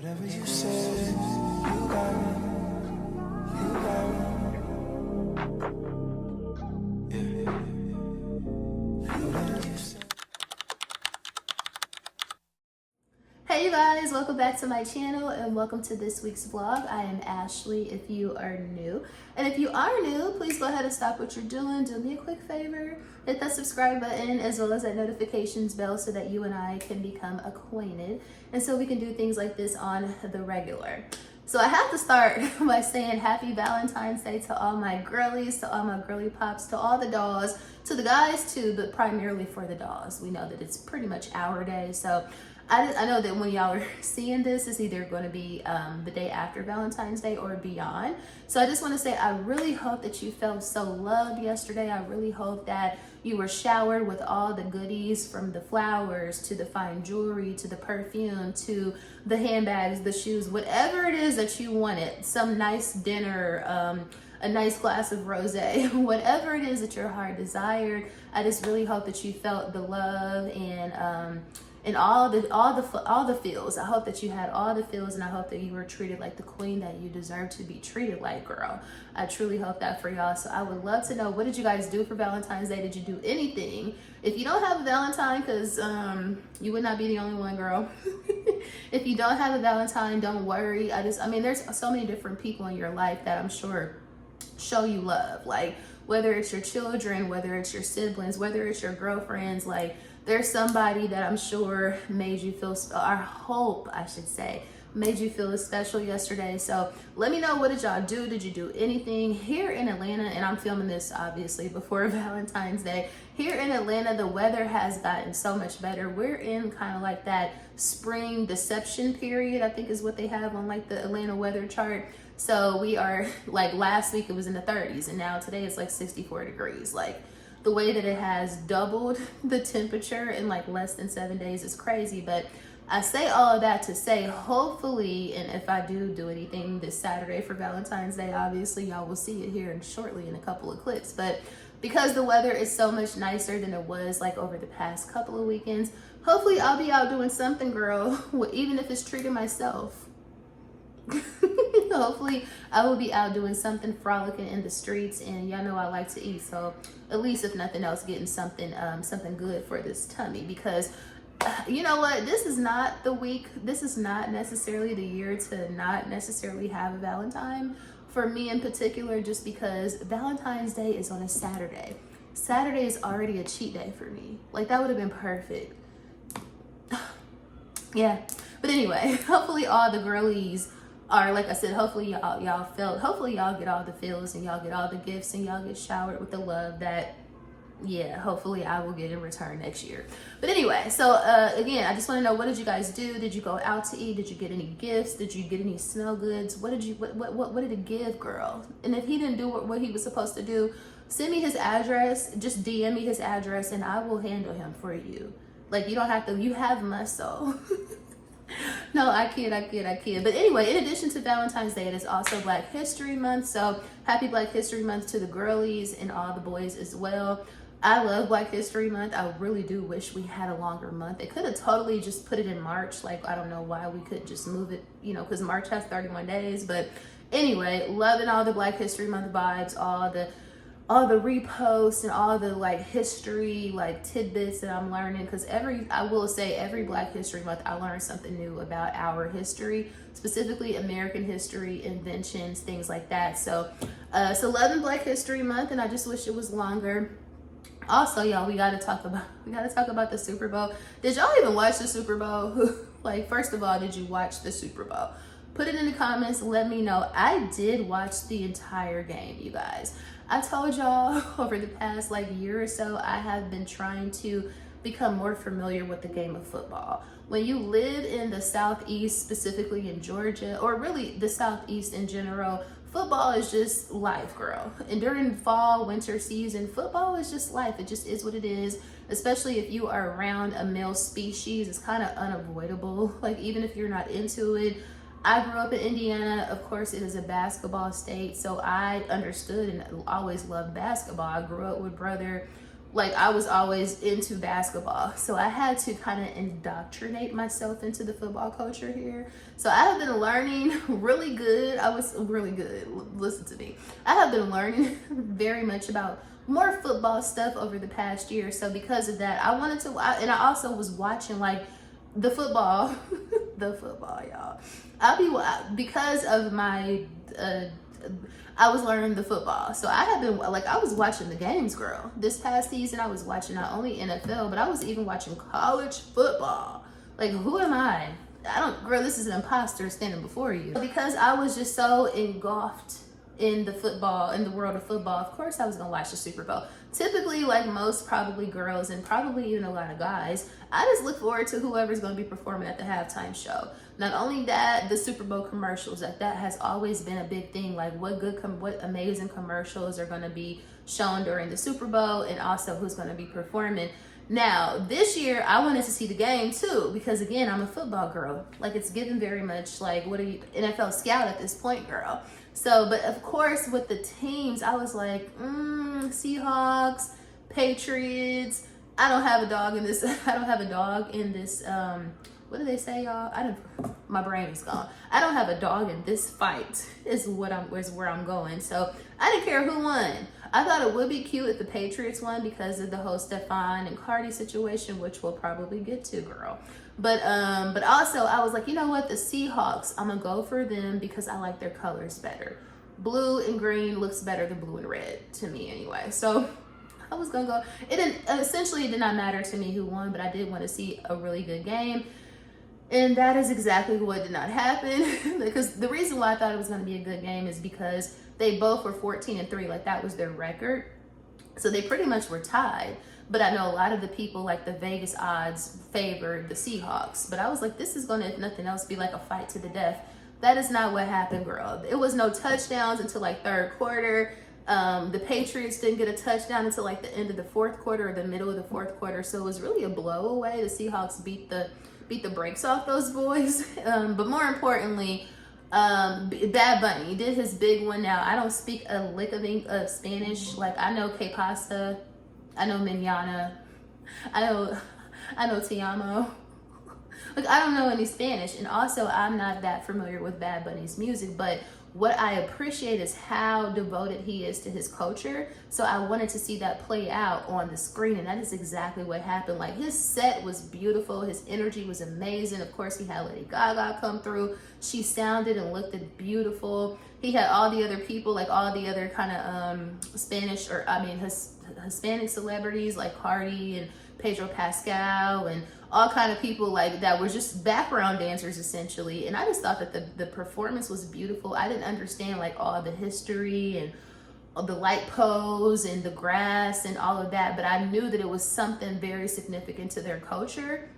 Whatever you said, you got me. You got me. Yeah. Whatever you said. Hey you guys, welcome back to my channel and welcome to this week's vlog. I am Ashley if you are new. And if you are new, please go ahead and stop what you're doing. Do me a quick favor. Hit that subscribe button as well as that notifications bell so that you and I can become acquainted. And so we can do things like this on the regular. So I have to start by saying happy Valentine's Day to all my girlies, to all my girly pops, to all the dolls, to the guys too, but primarily for the dolls. We know that it's pretty much our day. So I know that when y'all are seeing this, it's either going to be the day after Valentine's Day or beyond. So I just want to say I really hope that you felt so loved yesterday. I really hope that you were showered with all the goodies, from the flowers to the fine jewelry to the perfume to the handbags, the shoes, whatever it is that you wanted. Some nice dinner, a nice glass of rosé, whatever it is that your heart desired. I just really hope that you felt the love and all the feels. I hope that you had all the feels, and I hope that you were treated like the queen that you deserve to be treated like, girl. I truly hope that for y'all. So I would love to know, what did you guys do for Valentine's Day? Did you do anything? If you don't have a Valentine, because you would not be the only one, girl. If you don't have a Valentine, don't worry. I mean, there's so many different people in your life that I'm sure show you love. Like, whether it's your children, whether it's your siblings, whether it's your girlfriends, like, there's somebody that I'm sure made you feel, I hope I should say, made you feel special yesterday. So let me know, what did y'all do? Did you do anything? Here in Atlanta, and I'm filming this obviously before Valentine's Day, here in Atlanta, the weather has gotten so much better. We're in kind of like that spring deception period, I think is what they have on like the Atlanta weather chart. So we are, like, last week it was in the 30s, and now today it's like 64 degrees. Like, the way that it has doubled the temperature in like less than 7 days is crazy. But I say all of that to say, hopefully, and if I do anything this Saturday for Valentine's Day, obviously y'all will see it here and shortly in a couple of clips. But because the weather is so much nicer than it was like over the past couple of weekends, hopefully I'll be out doing something, girl, even if it's treating myself. Hopefully I will be out doing something, frolicking in the streets, and y'all know I like to eat, so at least if nothing else, getting something something good for this tummy. Because you know what, this is not the week, this is not necessarily the year to not necessarily have a Valentine for me in particular, just because Valentine's Day is on a Saturday. Saturday is already a cheat day for me. Like, that would have been perfect. Yeah, but anyway, hopefully all the girlies are, like I said, hopefully y'all felt, hopefully y'all get all the feels and y'all get all the gifts and y'all get showered with the love that, yeah, hopefully I will get in return next year. But anyway, so again, I just want to know, what did you guys do? Did you go out to eat? Did you get any gifts? Did you get any smell goods? What did it give, girl? And if he didn't do what he was supposed to do, send me his address. Just DM me his address and I will handle him for you. Like, you don't have to, you have muscle. No, I kid. But anyway, in addition to Valentine's Day, it is also Black History Month. So happy Black History Month to the girlies and all the boys as well. I love Black History Month. I really do wish we had a longer month. They could have totally just put it in March. Like, I don't know why we couldn't just move it, you know, because March has 31 days. But anyway, loving all the Black History Month vibes, all the reposts and all the like history like tidbits that I'm learning, because I will say every Black History Month I learn something new about our history, specifically American history, inventions, things like that. So loving Black History Month, and I just wish it was longer. Also, y'all, we gotta talk about the Super Bowl. Did y'all even watch the Super Bowl? Like, first of all, did you watch the Super Bowl? Put it in the comments, let me know. I did watch the entire game, you guys. I told y'all over the past like year or so, I have been trying to become more familiar with the game of football. When you live in the Southeast, specifically in Georgia, or really the Southeast in general, football is just life, girl. And during fall, winter season, football is just life. It just is what it is, especially if you are around a male species. It's kind of unavoidable. Like, even if you're not into it, I grew up in Indiana. Of course, it is a basketball state, so I understood and always loved basketball. I grew up with brother like I was always into basketball. So I had to kind of indoctrinate myself into the football culture here. So I have been learning really good. I was really good. Listen to me. I have been learning very much about more football stuff over the past year. So because of that, I wanted to, and I also was watching like the football, the football, y'all. Because of my, I was learning the football. So I have been, like, I was watching the games, girl. This past season, I was watching not only NFL, but I was even watching college football. Like, who am I? Girl, this is an imposter standing before you. Because I was just so engulfed in the football, in the world of football, of course I was gonna watch the Super Bowl. Typically, like most probably girls and probably even a lot of guys, I just look forward to whoever's gonna be performing at the halftime show. Not only that, the Super Bowl commercials, that has always been a big thing. Like what amazing commercials are gonna be shown during the Super Bowl, and also who's gonna be performing. Now, this year, I wanted to see the game too, because again, I'm a football girl. Like, it's given very much like, what are you, NFL scout at this point, girl. So, but of course, with the teams, I was like, Seahawks, Patriots. I don't have a dog in this. I don't have a dog in this. What do they say, y'all? My brain is gone. I don't have a dog in this fight. Is where I'm going. So I didn't care who won. I thought it would be cute if the Patriots won because of the whole Stefan and Cardi situation, which we'll probably get to, girl. But also I was like, you know what? The Seahawks, I'm gonna go for them because I like their colors better. Blue and green looks better than blue and red to me anyway. So I was gonna go. It did not matter to me who won, but I did want to see a really good game. And that is exactly what did not happen. Because the reason why I thought it was going to be a good game is because they both were 14-3. Like, that was their record. So they pretty much were tied. But I know a lot of the people, like the Vegas odds, favored the Seahawks. But I was like, this is going to, if nothing else, be like a fight to the death. That is not what happened, girl. It was no touchdowns until like third quarter. The Patriots didn't get a touchdown until like the end of the fourth quarter or the middle of the fourth quarter. So it was really a blowaway. The Seahawks beat the brakes off those boys. But more importantly, Bad Bunny did his big one. Now, I don't speak a lick of Spanish. Like, I know que pasa, I know mañana, I know te amo. Like, I don't know any Spanish, and also I'm not that familiar with Bad Bunny's music, but what I appreciate is how devoted he is to his culture. So I wanted to see that play out on the screen, and that is exactly what happened. Like, his set was beautiful. His energy was amazing. Of course, he had Lady Gaga come through. She sounded and looked beautiful. He had all the other people, like all the other kind of Hispanic celebrities like Cardi and Pedro Pascal and all kind of people like that were just background dancers essentially. And I just thought that the performance was beautiful. I didn't understand like all the history and the light pose and the grass and all of that, but I knew that it was something very significant to their culture.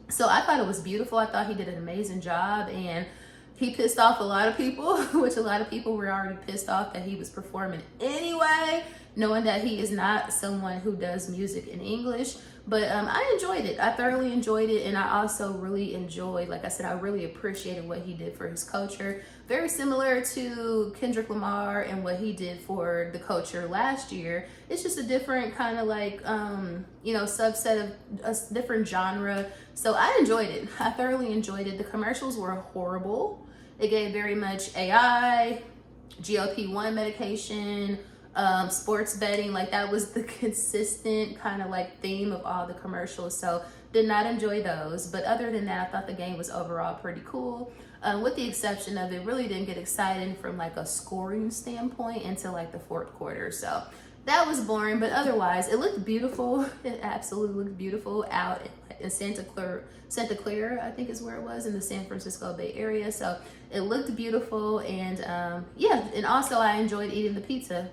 So I thought it was beautiful. I thought he did an amazing job, and he pissed off a lot of people, which a lot of people were already pissed off that he was performing anyway, knowing that he is not someone who does music in English. But I enjoyed it. I thoroughly enjoyed it. And I also really enjoyed, like I said, I really appreciated what he did for his culture. Very similar to Kendrick Lamar and what he did for the culture last year. It's just a different kind of like, subset of a different genre. So I enjoyed it. I thoroughly enjoyed it. The commercials were horrible. It gave very much AI, GLP-1 medication, sports betting. Like, that was the consistent kind of like theme of all the commercials. So did not enjoy those. But other than that, I thought the game was overall pretty cool. With the exception of it really didn't get exciting from like a scoring standpoint until like the fourth quarter. So that was boring, but otherwise it looked beautiful. It absolutely looked beautiful out in Santa Clara, I think is where it was, in the San Francisco Bay Area. So it looked beautiful, and and also I enjoyed eating the pizza.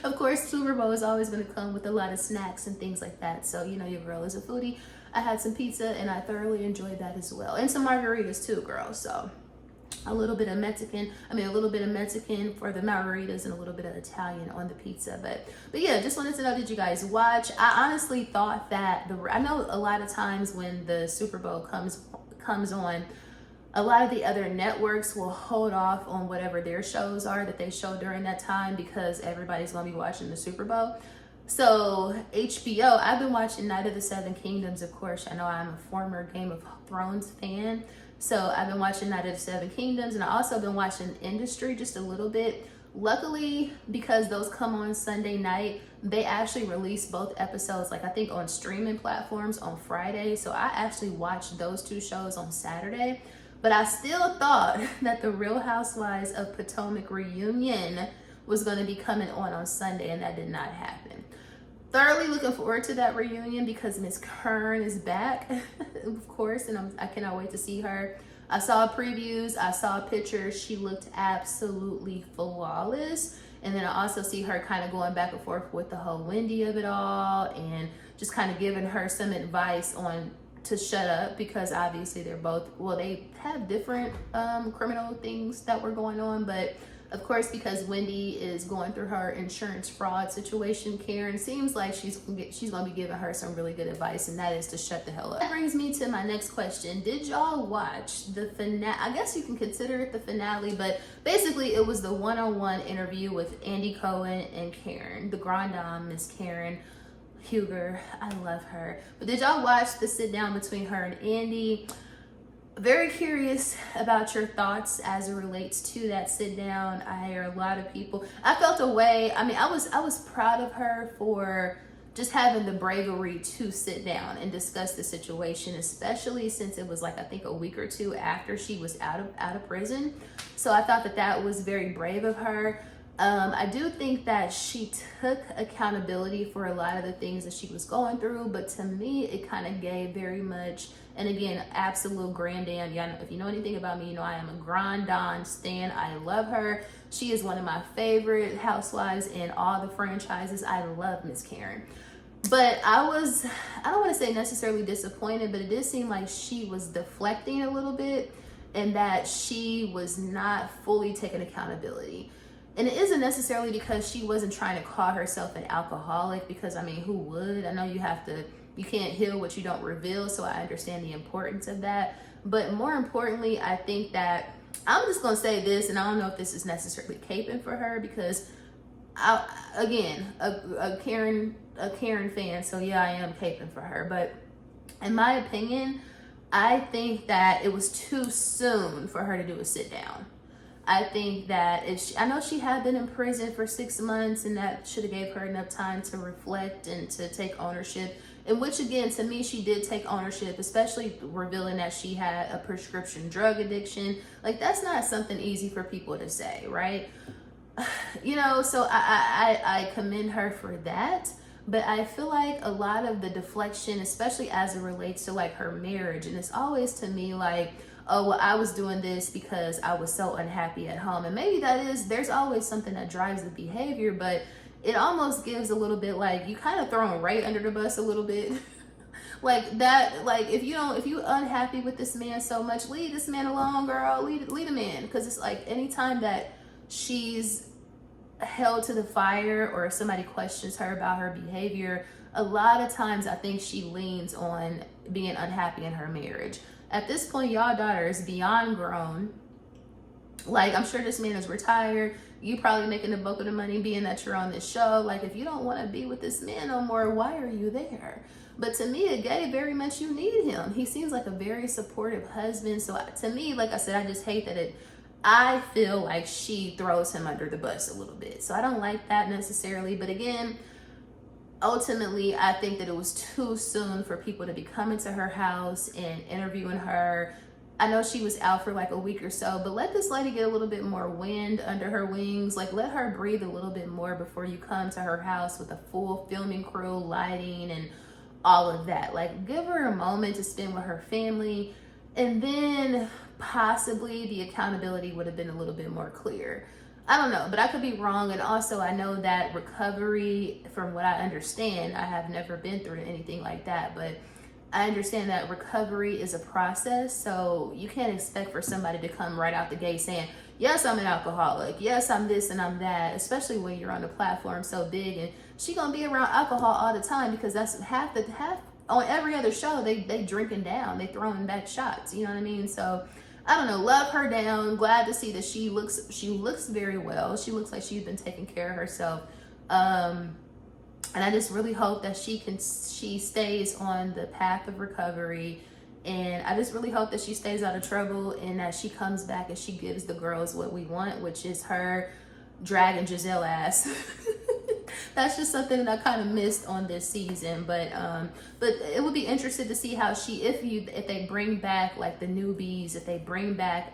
Of course, Super Bowl is always going to come with a lot of snacks and things like that. So, your girl is a foodie. I had some pizza and I thoroughly enjoyed that as well. And some margaritas too, girl. So a little bit of Mexican for the margaritas and a little bit of Italian on the pizza. But yeah, just wanted to know, did you guys watch? I honestly thought that I know a lot of times when the Super Bowl comes on, a lot of the other networks will hold off on whatever their shows are that they show during that time because everybody's going to be watching the Super Bowl. So HBO, I've been watching Night of the Seven Kingdoms, of course. I know I'm a former Game of Thrones fan. So I've been watching Night of the Seven Kingdoms, and I also been watching Industry just a little bit. Luckily, because those come on Sunday night, they actually release both episodes, like I think on streaming platforms on Friday. So I actually watched those two shows on Saturday. But I still thought that the Real Housewives of Potomac reunion was going to be coming on Sunday, and that did not happen. Thoroughly looking forward to that reunion because Miss Kern is back, of course, and I cannot wait to see her. I saw previews, I saw pictures. She looked absolutely flawless. And then I also see her kind of going back and forth with the whole Wendy of it all, and just kind of giving her some advice on to shut up, because obviously they're both, well, they have different criminal things that were going on, but of course, because Wendy is going through her insurance fraud situation, Karen seems like she's going to be giving her some really good advice, and that is to shut the hell up. That brings me to my next question. Did y'all watch the finale? I guess you can consider it the finale, but basically it was the one-on-one interview with Andy Cohen and Karen, the Grand Dame, Miss Karen Huger. I love her. But did y'all watch the sit down between her and Andy? Very curious about your thoughts as it relates to that sit down. I hear a lot of people. I felt a way. I mean, I was proud of her for just having the bravery to sit down and discuss the situation, especially since it was like I think a week or two after she was out of prison. So I thought that was very brave of her. I do think that she took accountability for a lot of the things that she was going through, but to me, it kind of gave very much, and again, absolute grand dame. Yeah, if you know anything about me, you know I am a Grand Dame stan. I love her. She is one of my favorite housewives in all the franchises. I love Miss Karen. But I don't want to say necessarily disappointed, but it did seem like she was deflecting a little bit, and that she was not fully taking accountability. And it isn't necessarily because she wasn't trying to call herself an alcoholic, because I mean, who would? I know you can't heal what you don't reveal, so I understand the importance of that. But more importantly, I think that, I'm just gonna say this, and I don't know if this is necessarily caping for her, because a Karen fan, so yeah, I am caping for her. But in my opinion, I think that it was too soon for her to do a sit down. I think that I know she had been in prison for 6 months, and that should have gave her enough time to reflect and to take ownership. In which, again, to me, she did take ownership, especially revealing that she had a prescription drug addiction. Like, that's not something easy for people to say, right? You know, so I commend her for that. But I feel like a lot of the deflection, especially as it relates to like her marriage, and it's always to me like, oh, well, I was doing this because I was so unhappy at home. And maybe there's always something that drives the behavior, but it almost gives a little bit like you kind of throwing right under the bus a little bit. Like that, like if you unhappy with this man so much, leave this man alone, girl. Leave him in. Because it's like anytime that she's held to the fire or if somebody questions her about her behavior, a lot of times I think she leans on being unhappy in her marriage. At this point, y'all daughter is beyond grown. Like, I'm sure this man is retired. You probably making the bulk of the money being that you're on this show. Like, if you don't want to be with this man no more, why are you there? But to me, a gay, very much you need him. He seems like a very supportive husband. So to me, like I said, I just hate that I feel like she throws him under the bus a little bit. So I don't like that necessarily. But again, ultimately, I think that it was too soon for people to be coming to her house and interviewing her. I know she was out for like a week or so, but let this lady get a little bit more wind under her wings. Like, let her breathe a little bit more before you come to her house with a full filming crew, lighting, and all of that. Like, give her a moment to spend with her family, and then possibly the accountability would have been a little bit more clear. I don't know, but I could be wrong. And also, I know that recovery, from what I understand, I have never been through anything like that, but I understand that recovery is a process. So you can't expect for somebody to come right out the gate saying, yes, I'm an alcoholic. Yes, I'm this and I'm that, especially when you're on a platform so big. And she gonna be around alcohol all the time, because that's half on every other show, they drinking down, they throwing back shots. You know what I mean? So I don't know, love her down. Glad to see that she looks very well. She looks like she's been taking care of herself. And I just really hope that she stays on the path of recovery. And I just really hope that she stays out of trouble and that she comes back and she gives the girls what we want, which is her dragging Giselle ass. That's just something that I kind of missed on this season. But it would be interesting to see how if they bring back like the newbies, if they bring back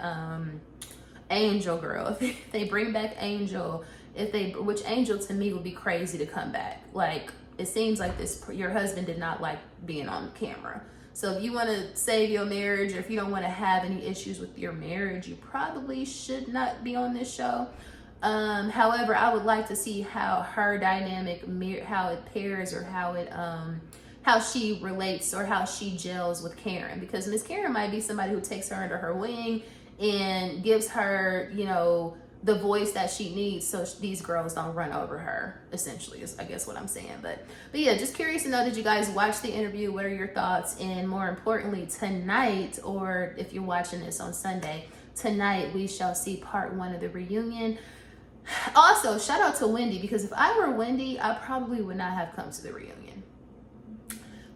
Angel girl, if they bring back Angel, which Angel to me would be crazy to come back. Like, it seems like your husband did not like being on camera. So if you want to save your marriage, or if you don't want to have any issues with your marriage, you probably should not be on this show. However, I would like to see how her dynamic, how it pairs, or how she relates, or how she gels with Karen, because Miss Karen might be somebody who takes her under her wing and gives her, you know, the voice that she needs, so these girls don't run over her, essentially, is I guess what I'm saying. But yeah, just curious to know, did you guys watch the interview? What are your thoughts? And more importantly, tonight, or if you're watching this on Sunday, tonight we shall see part 1 of the reunion. Also, shout out to Wendy, because if I were Wendy, I probably would not have come to the reunion.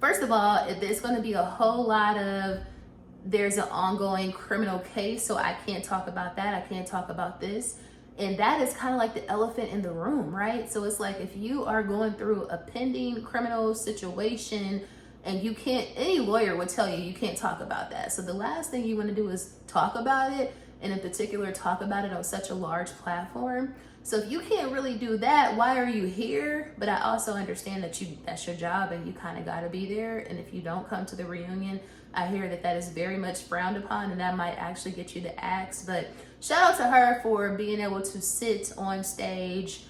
First of all, there's going to be a whole lot of, there's an ongoing criminal case, so I can't talk about that. I can't talk about this. And that is kind of like the elephant in the room, right? So it's like, if you are going through a pending criminal situation and you can't, any lawyer would tell you, you can't talk about that. So the last thing you want to do is talk about it, and in particular, talk about it on such a large platform. So if you can't really do that, why are you here? But I also understand that that's your job and you kind of got to be there. And if you don't come to the reunion, I hear that is very much frowned upon, and that might actually get you the axe. But shout out to her for being able to sit on stage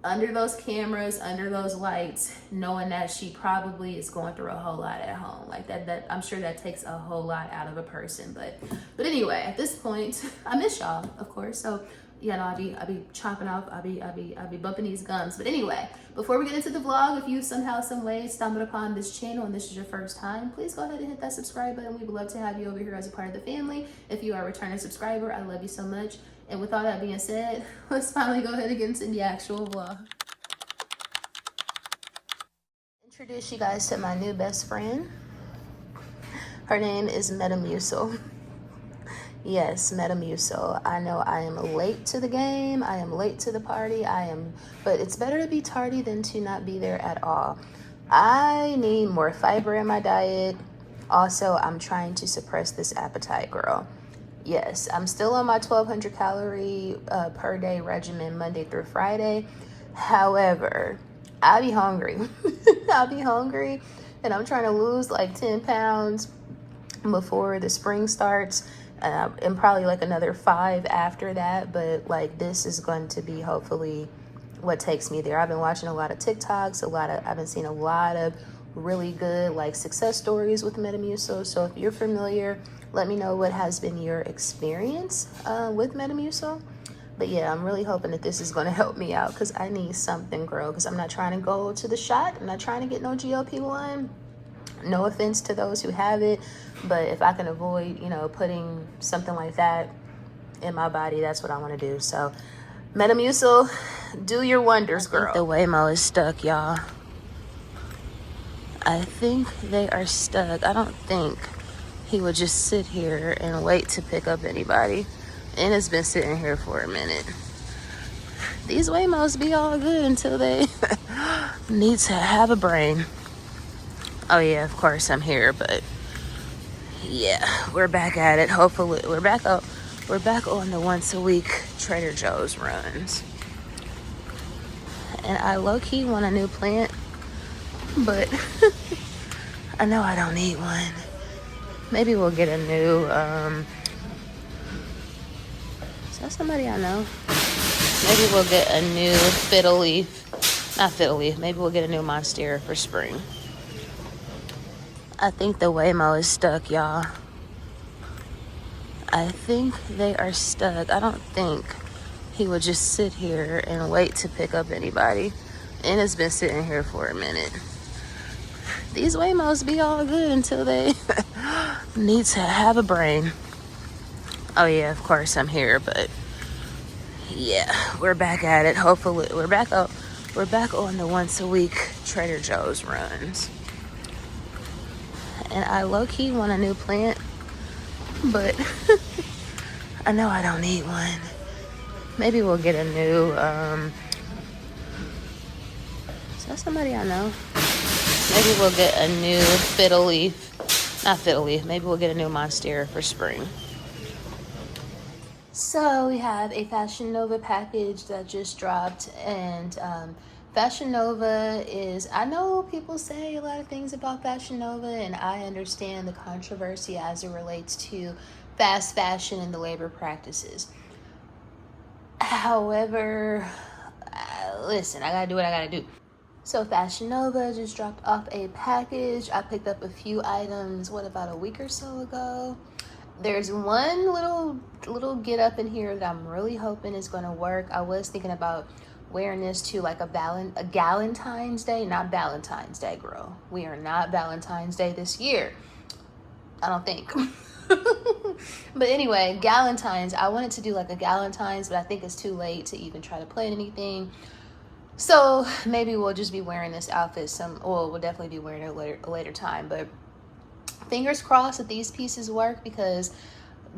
under those cameras, under those lights, knowing that she probably is going through a whole lot at home. Like that I'm sure that takes a whole lot out of a person. But anyway, at this point, I miss y'all, of course. So yeah, no, I be chomping off, I be bumping these gums. But anyway, before we get into the vlog, if you somehow, some way stumbled upon this channel and this is your first time, please go ahead and hit that subscribe button. We would love to have you over here as a part of the family. If you are a returning subscriber, I love you so much. And with all that being said, let's finally go ahead and get into the actual vlog. Introduce you guys to my new best friend. Her name is Metamucil. Yes, Metamucil. I know I am late to the game. I am late to the party. But it's better to be tardy than to not be there at all. I need more fiber in my diet. Also, I'm trying to suppress this appetite, girl. Yes, I'm still on my 1,200 calorie per day regimen Monday through Friday. However, I be hungry. I'll be hungry, and I'm trying to lose like 10 pounds before the spring starts. And probably like another 5 after that, but like this is going to be hopefully what takes me there. I've been watching a lot of TikToks, I've been seeing a lot of really good like success stories with Metamucil. So if you're familiar, let me know what has been your experience with Metamucil. But yeah, I'm really hoping that this is going to help me out, because I need something, girl, because I'm not trying to go to the shot. I'm not trying to get no GLP-1. No offense to those who have it, but if I can avoid, you know, putting something like that in my body, that's what I want to do. So Metamucil, do your wonders, girl. The Waymo is stuck, y'all. I think they are stuck. I don't think he would just sit here and wait to pick up anybody. And it's been sitting here for a minute. These Waymos be all good until they need to have a brain. Oh yeah, of course I'm here, but yeah, we're back at it. Hopefully we're back on the once a week Trader Joe's runs. And I low-key want a new plant, but I know I don't need one. Maybe we'll get a new is that somebody I know? Maybe we'll get a new fiddle leaf. Not fiddle leaf, maybe we'll get a new monstera for spring. I think the Waymo is stuck, y'all. I think they are stuck. I don't think he would just sit here and wait to pick up anybody. And it's been sitting here for a minute. These Waymos be all good until they need to have a brain. Oh yeah, of course I'm here, but yeah, we're back at it. Hopefully we're back We're back on the once a week Trader Joe's runs. And I low-key want a new plant, but I know I don't need one. Maybe we'll get a new, is that somebody I know? Maybe we'll get a new fiddle leaf. Not fiddle leaf, maybe we'll get a new monstera for spring. So we have a Fashion Nova package that just dropped, and Fashion Nova is, I know people say a lot of things about Fashion Nova, and I understand the controversy as it relates to fast fashion and the labor practices. However, listen, I gotta do what I gotta do. So Fashion Nova just dropped off a package. I picked up a few items, about a week or so ago. There's one little get up in here that I'm really hoping is going to work. I was thinking about wearing this to like a Galentine's Day, not Valentine's Day, girl. We are not Valentine's Day this year, I don't think. But anyway, Galentine's. I wanted to do like a Galentine's, but I think it's too late to even try to plan anything. So maybe we'll just be wearing this outfit we'll definitely be wearing it a later time, but fingers crossed that these pieces work, because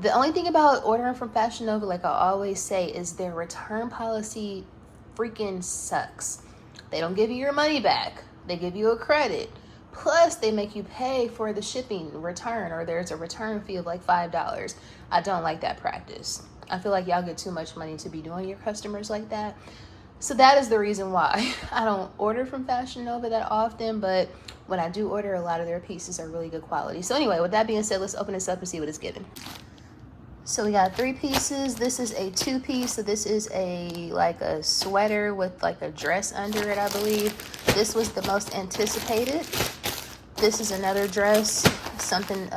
the only thing about ordering from Fashion Nova, like I always say, is their return policy freaking sucks. They don't give you your money back. They give you a credit. Plus, they make you pay for the shipping return, or there's a return fee of like $5. I don't like that practice. I feel like y'all get too much money to be doing your customers like that. So that is the reason why I don't order from Fashion Nova that often, but when I do order, a lot of their pieces are really good quality. So anyway, with that being said, let's open this up and see what it's given. So we got 3 pieces. This is a 2-piece. So this is like a sweater with like a dress under it, I believe. This was the most anticipated. This is another dress. Something,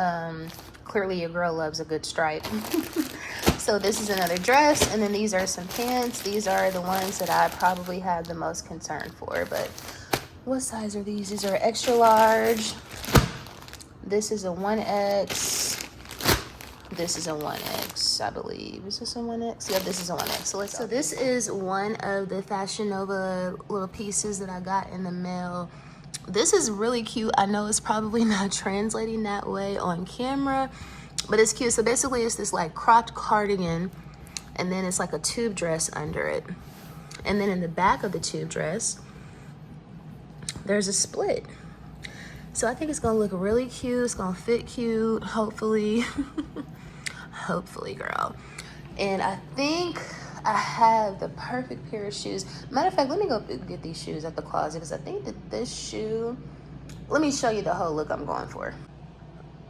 clearly your girl loves a good stripe. So this is another dress, and then these are some pants. These are the ones that I probably have the most concern for, but what size are these? These are extra large. This is a 1X. This is a 1X, I believe. Is this a 1X? Yeah, this is a 1X. So this is one of the Fashion Nova little pieces that I got in the mail. This is really cute. I know it's probably not translating that way on camera, but it's cute. So basically it's this like cropped cardigan, and then it's like a tube dress under it. And then in the back of the tube dress, there's a split. So I think it's gonna look really cute. It's gonna fit cute, hopefully. Hopefully, girl. And I think I have the perfect pair of shoes. Matter of fact, let me go get these shoes at the closet, because I think that this shoe, let me show you the whole look I'm going for.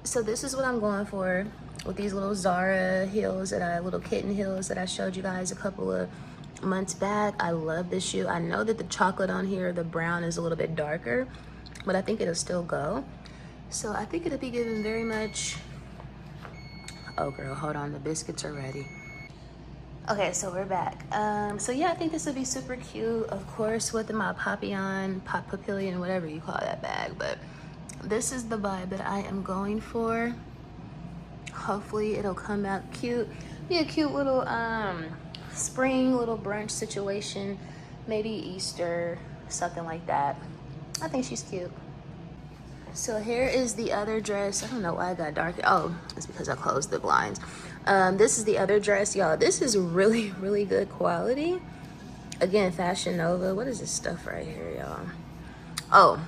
So this is what I'm going for with these little Zara heels, little kitten heels that I showed you guys a couple of months back. I love this shoe. I know that the chocolate on here, the brown, is a little bit darker, but I think it'll still go. So I think it'll be given very much, oh girl, hold on, the biscuits are ready. Okay, so we're back. So yeah, I think this would be super cute, of course, with my papillon, whatever you call that bag, but this is the vibe that I am going for. Hopefully it'll come out cute. Be a cute little spring little brunch situation, maybe Easter, something like that. I think she's cute. So here is the other dress. I don't know why I got dark. Oh, it's because I closed the blinds. This is the other dress, y'all. This is really, really good quality. Again, Fashion Nova. What is this stuff right here, y'all? Oh,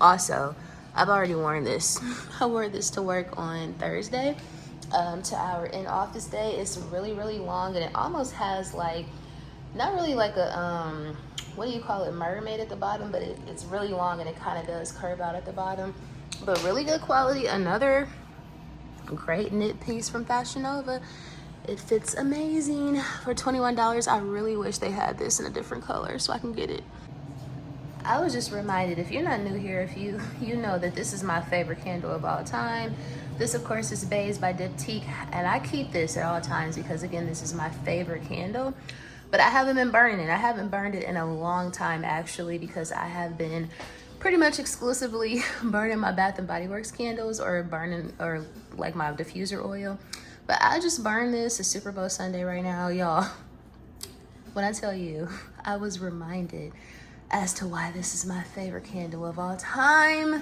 also, I've already worn this. I wore this to work on Thursday, to our in-office day. It's really, really long, and it almost has like, not really like a, what do you call it, mermaid at the bottom, but it's really long, and it kind of does curve out at the bottom. But really good quality. Another great knit piece from Fashion Nova. It fits amazing for $21. I really wish they had this in a different color so I can get it. I was just reminded, if you're not new here, if you know that this is my favorite candle of all time. This, of course, is Bays by Diffuser, and I keep this at all times because, again, this is my favorite candle. But I haven't been burning it. I haven't burned it in a long time, actually, because I have been pretty much exclusively burning my Bath and Body Works candles, or like my diffuser oil. But I just burned this. It's Super Bowl Sunday right now, y'all. When I tell you, I was reminded as to why this is my favorite candle of all time.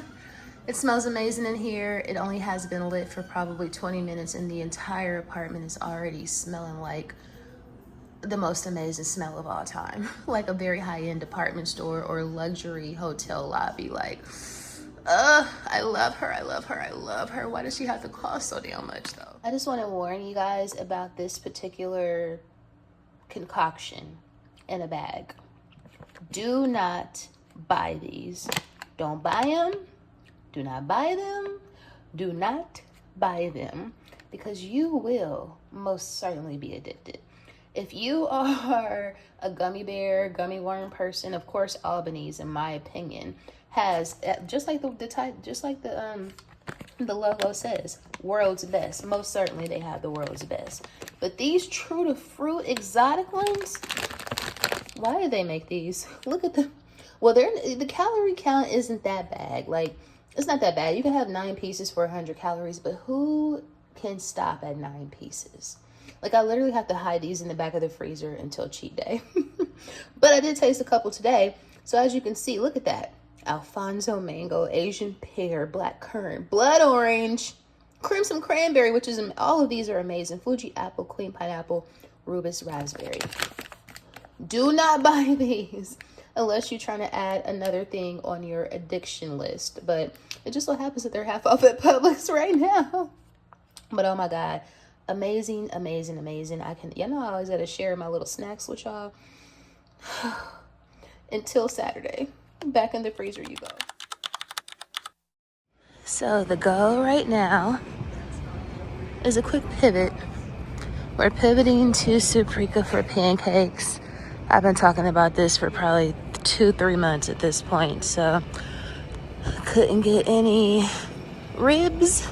It smells amazing in here. It only has been lit for probably 20 minutes and the entire apartment is already smelling like the most amazing smell of all time. Like a very high-end department store or luxury hotel lobby. Like, I love her, I love her, I love her. Why does she have to cost so damn much though? I just want to warn you guys about this particular concoction in a bag. Do not buy these. Don't buy them. Do not buy them. Do not buy them, because you will most certainly be addicted. If you are a gummy bear, gummy worm person, of course Albanese, in my opinion, has just like the logo says, world's best. Most certainly they have the world's best. But these true to fruit exotic ones, why do they make these? Look at them. Well, the calorie count isn't that bad. Like, it's not that bad. You can have 9 pieces for 100 calories, but who can stop at 9 pieces? Like, I literally have to hide these in the back of the freezer until cheat day. But I did taste a couple today. So as you can see, look at that. Alfonso mango, Asian pear, black currant, blood orange, crimson cranberry, which is, all of these are amazing. Fuji apple, queen pineapple, rubus raspberry. Do not buy these unless you're trying to add another thing on your addiction list. But it just so happens that they're half off at Publix right now. But oh my God, amazing, amazing, amazing. Y'all know I always gotta share my little snacks with y'all. Until Saturday. Back in the freezer you go. So the goal right now is a quick pivot. We're pivoting to Suprika for pancakes. I've been talking about this for probably 2-3 months at this point, so couldn't get any ribs.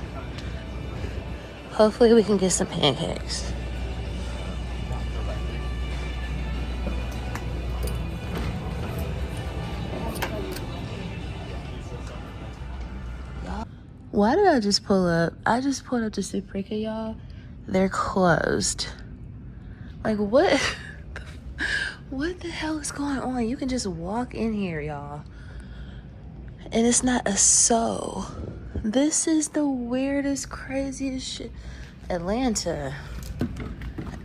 Hopefully we can get some pancakes. Why did I just pull up? I just pulled up to Suprika, y'all. They're closed. Like, what? What the hell is going on? You can just walk in here, y'all. And it's not a soul. This is the weirdest, craziest shit. Atlanta.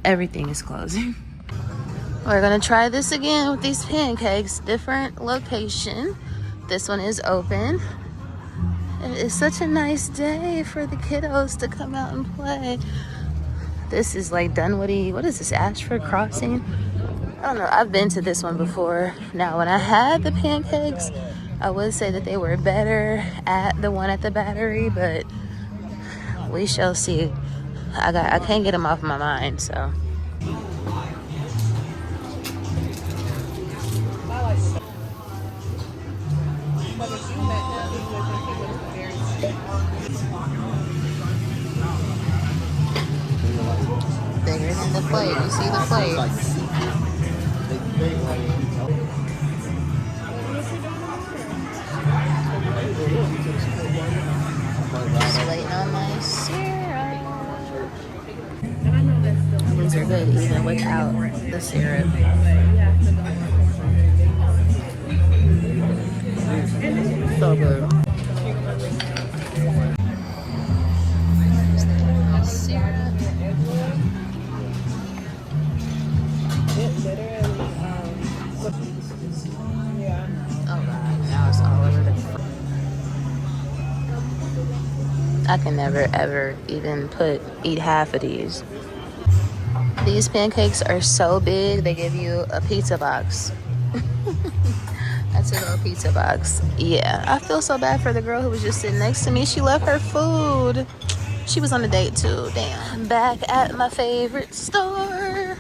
Everything is closing. We're gonna try this again with these pancakes. Different location. This one is open. It's such a nice day for the kiddos to come out and play. This is like Dunwoody. What is this? Ashford Crossing? I don't know. I've been to this one before. Now, when I had the pancakes, I would say that they were better at the one at the Battery, but we shall see. I can't get them off my mind, so. Bigger than the plate. You see the plate. Just waiting on my syrup. These are good even without the syrup. So good. I can never ever even eat half of these. These pancakes are so big, they give you a pizza box. That's a little pizza box. Yeah, I feel so bad for the girl who was just sitting next to me. She left her food. She was on a date too, damn. I'm back at my favorite store.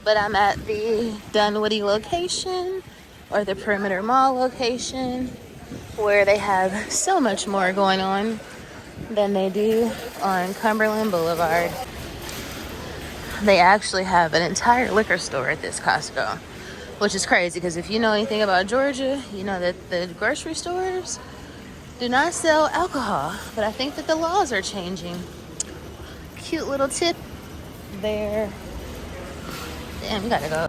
But I'm at the Dunwoody location, or the Perimeter Mall location, where they have so much more going on than they do on Cumberland Boulevard. They actually have an entire liquor store at this Costco, which is crazy because if you know anything about Georgia, you know that the grocery stores do not sell alcohol, but I think that the laws are changing. Cute little tip there. Damn, we gotta go.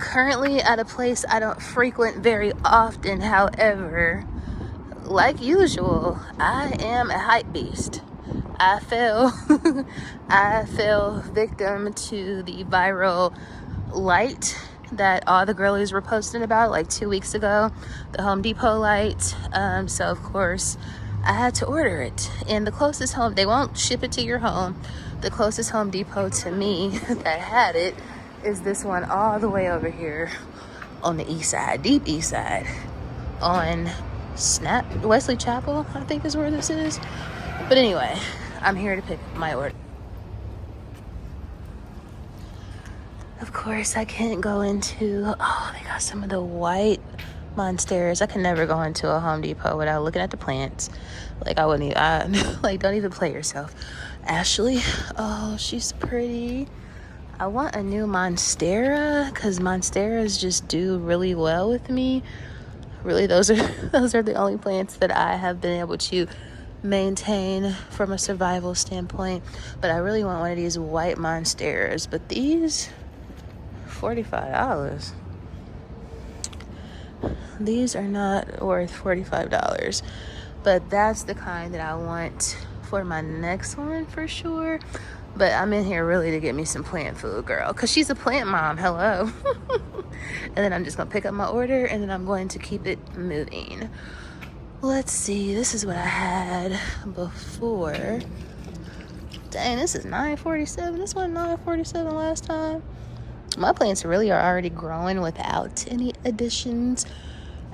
currently at a place I don't frequent very often. However, like usual, I am a hype beast. I fell I fell victim to the viral light that all the girlies were posting about like 2 weeks ago, the Home Depot light. So of course I had to order it, and the closest home, they won't ship it to your home. The closest Home Depot to me that had it is this one all the way over here on the east side, deep east side, on Wesley Chapel, I think is where this is. But anyway, I'm here to pick my order. Of course, I can't go into, oh, they got some of the white monsteras. I can never go into a Home Depot without looking at the plants. Like, I wouldn't even, like, don't even play yourself. Ashley, oh, she's pretty. I want a new monstera because monsteras just do really well with me. Really, those are the only plants that I have been able to maintain from a survival standpoint. But I really want one of these white monsteras. But these, $45. These are not worth $45. But that's the kind that I want for my next one for sure. But I'm in here really to get me some plant food, girl, because she's a plant mom. Hello. And then I'm just gonna pick up my order, and then I'm going to keep it moving. Let's see, this is what I had before. Dang, this is $9.47. This wasn't $9.47 last time. My plants really are already growing without any additions,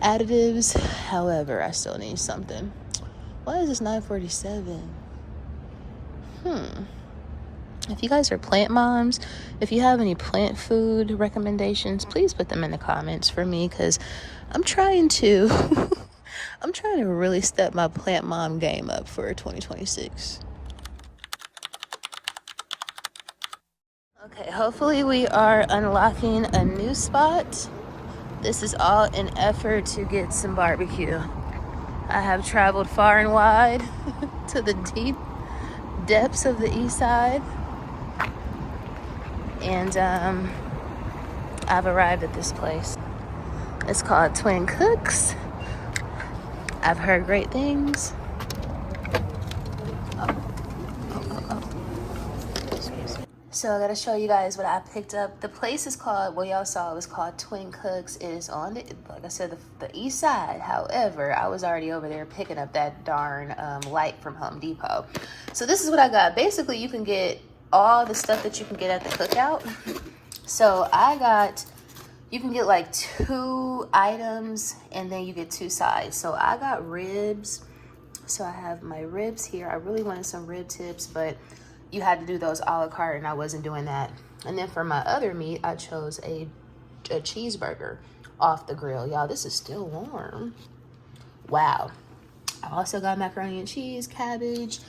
additives. However, I still need something. Why is this $9.47? If you guys are plant moms, if you have any plant food recommendations, please put them in the comments for me, because I'm trying to I'm trying to really step my plant mom game up for 2026. Okay, hopefully we are unlocking a new spot. This is all an effort to get some barbecue. I have traveled far and wide to the deep depths of the east side, and I've arrived at this place. It's called Twin Cooks. I've heard great things. So I gotta show you guys what I picked up. The place is called, well, y'all saw, it was called Twin Cooks. It is on the, like I said, the east side. However, I was already over there picking up that darn light from Home Depot. So this is what I got. Basically, you can get all the stuff that you can get at the cookout. So you can get like 2 items, and then you get 2 sides. So I got ribs. So I have my ribs here. I really wanted some rib tips, but you had to do those a la carte, and I wasn't doing that. And then for my other meat, I chose a cheeseburger off the grill. Y'all, this is still warm. Wow. I also got macaroni and cheese, cabbage,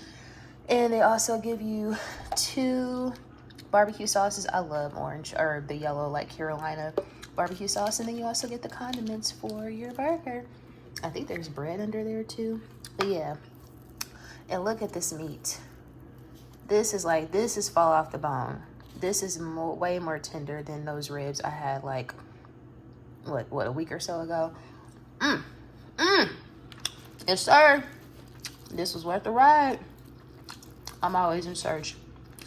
and they also give you 2 barbecue sauces. I love orange, or the yellow, like Carolina barbecue sauce. And then you also get the condiments for your burger. I think there's bread under there too. But yeah, and look at this meat. This is fall off the bone. This is way more tender than those ribs I had like, what, a week or so ago. Yes, sir. This was worth the ride. I'm always in search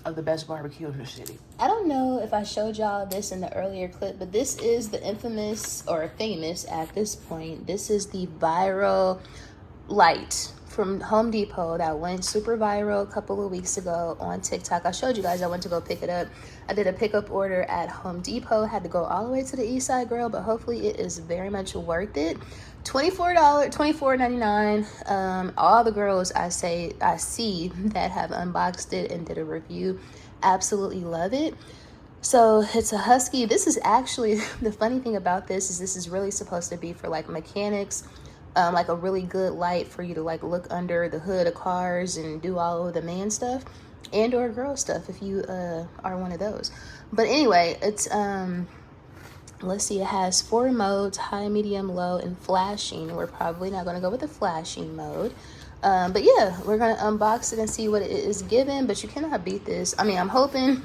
of the best barbecue in the city. I don't know if I showed y'all this in the earlier clip, but this is the infamous, or famous at this point, this is the viral light from Home Depot that went super viral a couple of weeks ago on TikTok. I showed you guys, I went to go pick it up. I did a pickup order at Home Depot, had to go all the way to the east side, girl, but hopefully it is very much worth it. $24.99. All the girls I see that have unboxed it and did a review absolutely love it. So it's a husky. This is actually, the funny thing about this is really supposed to be for like mechanics, like a really good light for you to like look under the hood of cars and do all of the man stuff and or girl stuff if you are one of those. But anyway, it's let's see, it has 4 modes: high, medium, low, and flashing. We're probably not going to go with the flashing mode, but yeah, we're going to unbox it and see what it is given. But you cannot beat this. I mean, I'm hoping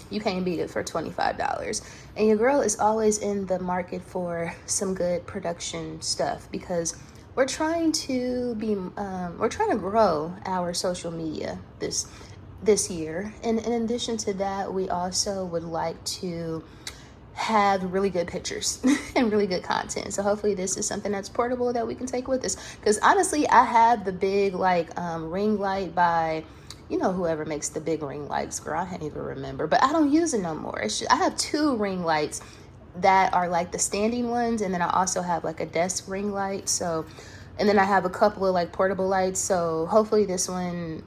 You can't beat it for $25. And your girl is always in the market for some good production stuff, because we're trying to grow our social media this year. And in addition to that, we also would like to have really good pictures and really good content. So hopefully this is something that's portable that we can take with us, because honestly, I have the big ring light by, you know, whoever makes the big ring lights, girl, I can't even remember, but I don't use it no more. I have 2 ring lights that are like the standing ones, and then I also have like a desk ring light. So, and then I have a couple of like portable lights. So hopefully this one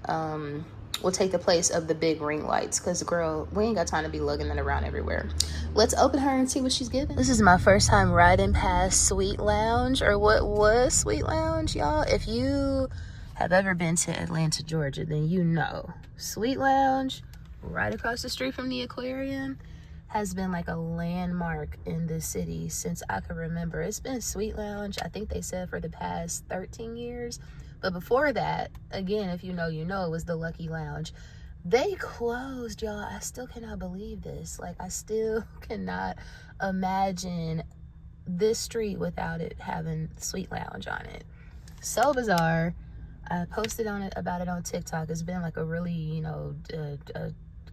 will take the place of the big ring lights, because girl, we ain't got time to be lugging that around everywhere. Let's open her and see what she's giving. This is my first time riding past Sweet Lounge, or what was Sweet Lounge, y'all. If you have ever been to Atlanta, Georgia, then you know Sweet Lounge, right across the street from the aquarium, has been like a landmark in the city since I can remember. It's been Sweet Lounge, I think they said, for the past 13 years. But before that, again, if you know, you know, it was the Lucky Lounge. They closed, y'all. I still cannot believe this. Like, I still cannot imagine this street without it having Sweet Lounge on it. So bizarre. I posted about it on TikTok. It's been like a really, you know,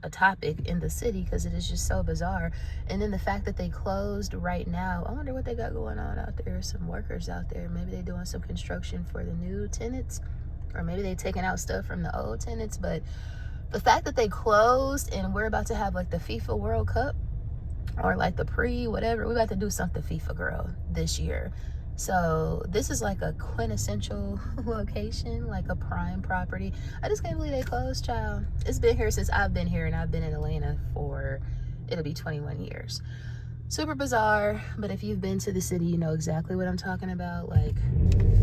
a topic in the city, because it is just so bizarre. And then the fact that they closed right now, I wonder what they got going on out there. Some workers out there, maybe they're doing some construction for the new tenants, or maybe they're taking out stuff from the old tenants. But the fact that they closed, and we're about to have like the FIFA World Cup, or like the whatever, we're about to do something FIFA, girl, this year. So this is like a quintessential location, like a prime property. I just can't believe they closed, child. It's been here since I've been here, and I've been in Atlanta for, it'll be 21 years. Super bizarre, but if you've been to the city, you know exactly what I'm talking about. Like,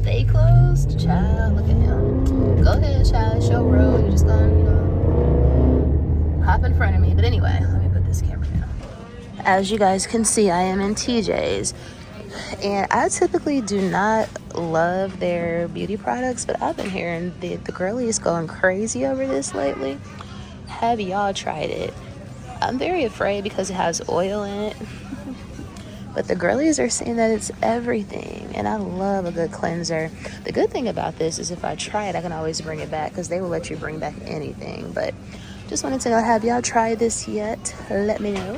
they closed, child, look at him. Go ahead, child, it's your road. You're just gonna, you know, hop in front of me. But anyway, let me put this camera down. As you guys can see, I am in TJ's. And I typically do not love their beauty products, but I've been hearing the girlies going crazy over this lately. Have y'all tried it? I'm very afraid because it has oil in it. But the girlies are saying that it's everything. And I love a good cleanser. The good thing about this is if I try it, I can always bring it back, because they will let you bring back anything. But just wanted to know, have y'all tried this yet? Let me know.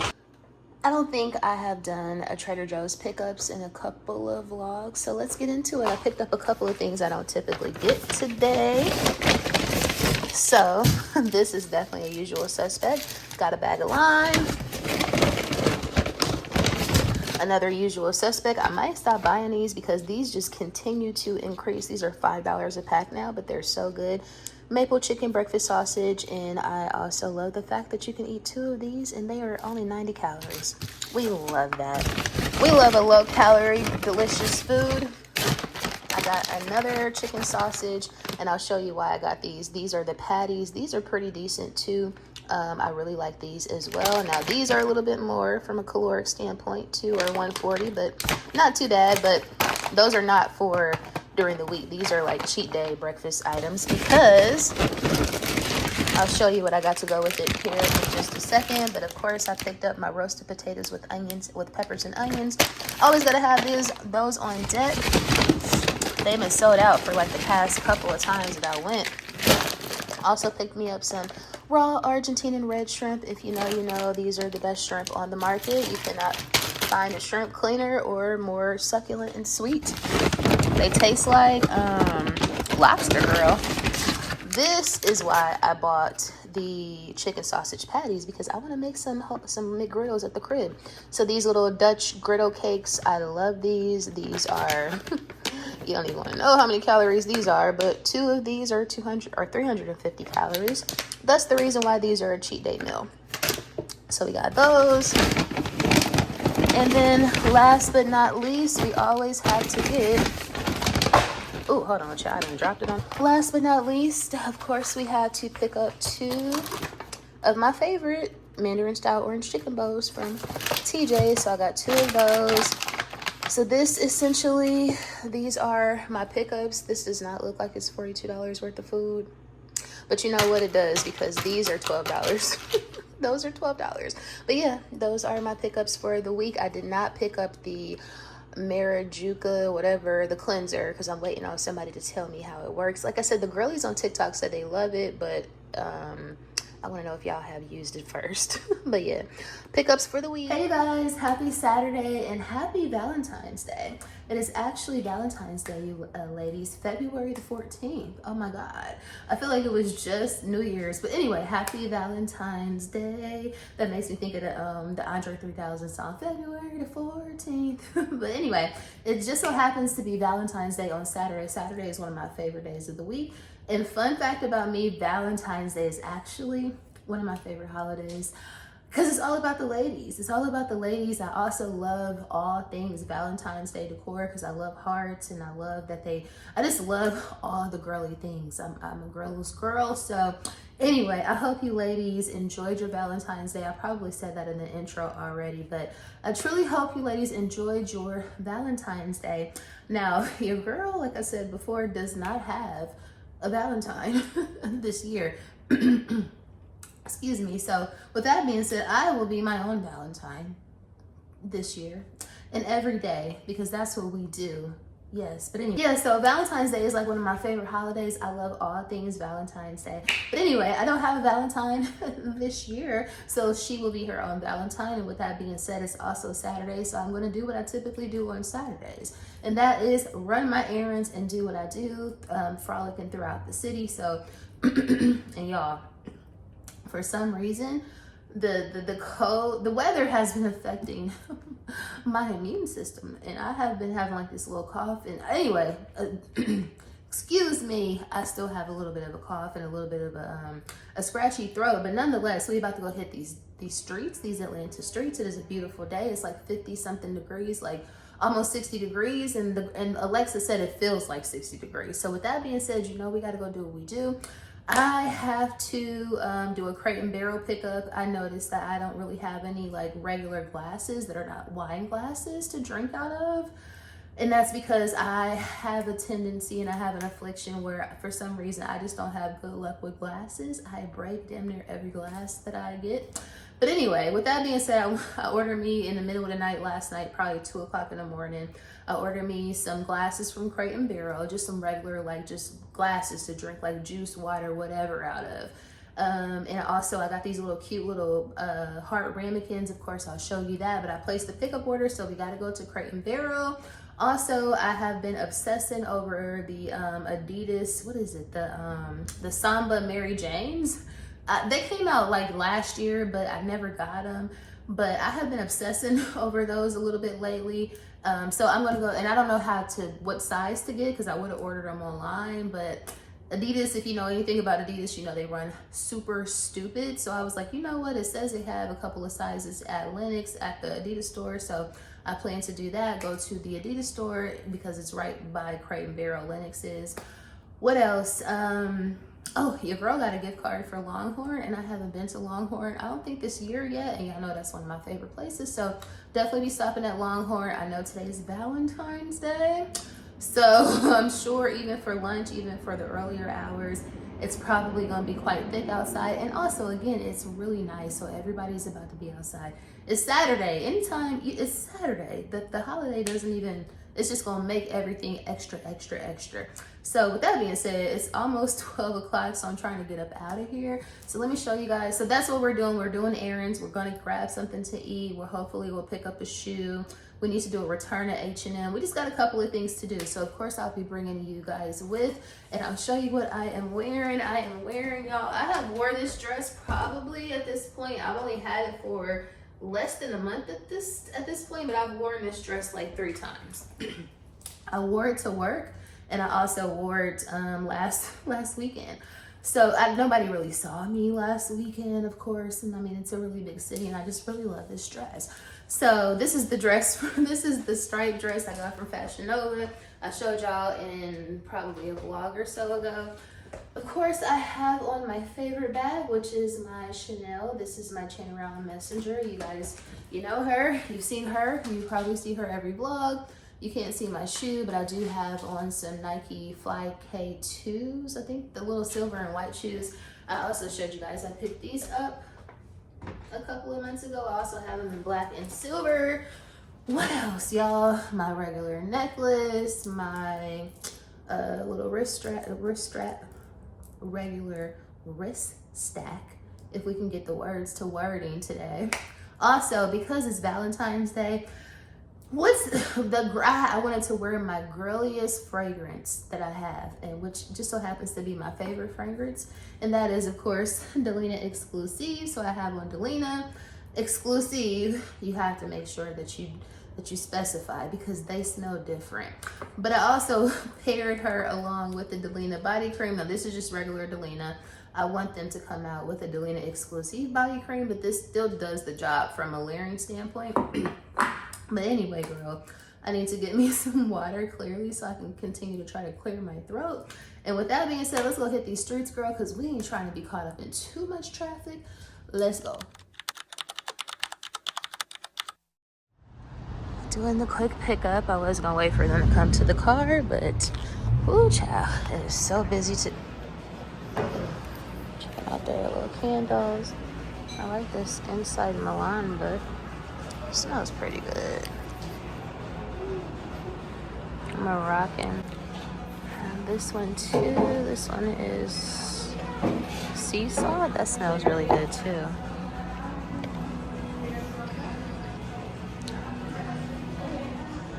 I don't think I have done a Trader Joe's pickups in a couple of vlogs, so let's get into it. I picked up a couple of things I don't typically get today. So this is definitely a usual suspect. Got a bag of lime. Another usual suspect. I might stop buying these because these just continue to increase. These are $5 a pack now, but they're so good. Maple chicken breakfast sausage, and I also love the fact that you can eat 2 of these and they are only 90 calories. We love that. We love a low calorie, delicious food. I got another chicken sausage, and I'll show you why I got these. These are the patties. These are pretty decent too. I really like these as well. Now these are a little bit more from a caloric standpoint too, or 140, but not too bad. But those are not for during the week. These are like cheat day breakfast items, because I'll show you what I got to go with it here in just a second. But of course, I picked up my roasted potatoes with onions, with peppers and onions. Always gotta have those on deck. They've been sold out for like the past couple of times that I went. Also picked me up some raw Argentinian red shrimp. If you know, you know, these are the best shrimp on the market. You cannot find a shrimp cleaner or more succulent and sweet. They taste like lobster, girl. This is why I bought the chicken sausage patties, because I want to make some McGriddles at the crib. So these little Dutch griddle cakes, I love these. These are, you don't even want to know how many calories these are, but 2 of these are 200 or 350 calories. That's the reason why these are a cheat day meal. So we got those. And then last but not least, we always have to get, oh, hold on, child, I done dropped it on. Last but not least, of course, we had to pick up 2 of my favorite Mandarin style orange chicken bows from TJ. So I got 2 of those. So this essentially, these are my pickups. This does not look like it's $42 worth of food, but you know what, it does, because these are $12. Those are $12. But yeah, those are my pickups for the week. I did not pick up the Marajuka, whatever, the cleanser, because I'm waiting on somebody to tell me how it works. Like I said, the girlies on TikTok said they love it, but I want to know if y'all have used it first. But yeah, pickups for the week. Hey guys, happy Saturday and happy Valentine's Day. It is actually Valentine's Day, ladies, February the 14th. Oh my God. I feel like it was just New Year's. But anyway, happy Valentine's Day. That makes me think of the Andre 3000 song, February the 14th. But anyway, it just so happens to be Valentine's Day on Saturday. Saturday is one of my favorite days of the week. And fun fact about me, Valentine's Day is actually one of my favorite holidays because it's all about the ladies. It's all about the ladies. I also love all things Valentine's Day decor because I love hearts and I love that I just love all the girly things. I'm a girl's girl. So anyway, I hope you ladies enjoyed your Valentine's Day. I probably said that in the intro already, but I truly hope you ladies enjoyed your Valentine's Day. Now, your girl, like I said before, does not have a Valentine this year. Excuse me. So with that being said, I will be my own Valentine this year and every day because that's what we do. Yes, but anyway, yeah, so Valentine's Day is like one of my favorite holidays. I love all things Valentine's Day. But anyway, I don't have a Valentine this year, so she will be her own Valentine. And with that being said, it's also Saturday, so I'm going to do what I typically do on Saturdays. And that is run my errands and do what I do, frolicking throughout the city. So, and y'all, for some reason, the weather has been affecting my immune system, and I have been having like this little cough. And anyway, excuse me, I still have a little bit of a cough and a little bit of a scratchy throat, but nonetheless, we about to go hit these streets, these Atlanta streets. It is a beautiful day. It's like 50 something degrees, like almost 60 degrees, and Alexa said it feels like 60 degrees. So with that being said, you know, we got to go do what we do. I have to do a crate and barrel pickup. I noticed that I don't really have any like regular glasses that are not wine glasses to drink out of. And that's because I have a tendency and I have an affliction where for some reason I just don't have good luck with glasses. I break damn near every glass that I get. But anyway, with that being said, I ordered me in the middle of the night last night, probably 2 o'clock in the morning. I ordered me some glasses from Crate and Barrel, just some regular, like just glasses to drink like juice, water, whatever out of. And also I got these little cute little heart ramekins. Of course, I'll show you that, but I placed the pickup order, so we got to go to Crate and Barrel. Also, I have been obsessing over the Adidas, what is it? The Samba Mary Janes. They came out like last year, but I never got them. But I have been obsessing over those a little bit lately. So I'm gonna go, and I don't know what size to get because I would have ordered them online, but Adidas, if you know anything about Adidas, you know they run super stupid. So I was like, you know what? It says they have a couple of sizes at Lenox at the Adidas store. So I plan to do that, go to the Adidas store because it's right by Crate and Barrel, Lenox is. What else? Oh, your girl got a gift card for Longhorn, and I haven't been to Longhorn, I don't think this year yet, and y'all know that's one of my favorite places, so definitely be stopping at Longhorn. I know today's Valentine's Day, so I'm sure even for lunch, even for the earlier hours, it's probably going to be quite thick outside. And also, again, it's really nice, so everybody's about to be outside. It's Saturday. Anytime it's Saturday, the holiday doesn't even, it's just going to make everything extra, extra, extra. So with that being said, it's almost 12 o'clock, so I'm trying to get up out of here. So let me show you guys. So that's what we're doing. We're doing errands. We're going to grab something to eat. Hopefully we'll pick up a shoe. We need to do a return at H&M. We just got a couple of things to do. So of course I'll be bringing you guys with, and I'll show you what I am wearing. I am wearing, y'all, I have wore this dress probably at this point. I've only had it for less than a month at this point, but I've worn this dress like 3 times. I wore it to work, and I also wore it last weekend. So nobody really saw me last weekend, of course, and I mean, it's a really big city, and I just really love this dress. So this is the dress, this is the striped dress I got from Fashion Nova. I showed y'all in probably a vlog or so ago. Of course, I have on my favorite bag, which is my Chanel. This is my chain around messenger. You guys, you know her, you've seen her, you probably see her every vlog. You can't see my shoe, but I do have on some Nike Fly K2s, I think, the little silver and white shoes. I also showed you guys, I picked these up. a couple of months ago. I also have them in black and silver. What else, y'all? My regular necklace, my little wrist strap, regular wrist stack, if we can get the words to wording today. Also, because it's Valentine's Day, I wanted to wear my girliest fragrance that I have, and which just so happens to be my favorite fragrance, and that is, of course, Delina Exclusive. So I have on Delina Exclusive. You have to make sure that you specify, because they smell different. But I also paired her along with the Delina body cream. Now this is just regular Delina. I want them to come out with a Delina Exclusive body cream, but this still does the job from a layering standpoint. But anyway, girl, I need to get me some water, clearly, so I can continue to try to clear my throat. And with that being said, let's go hit these streets, girl, because we ain't trying to be caught up in too much traffic. Let's go. Doing the quick pickup. I was gonna wait for them to come to the car, but ooh, child, it is so busy to check out their little candles. I like this inside Milan, but it smells pretty good. Moroccan. And this one too. This one is sea salt. That smells really good too.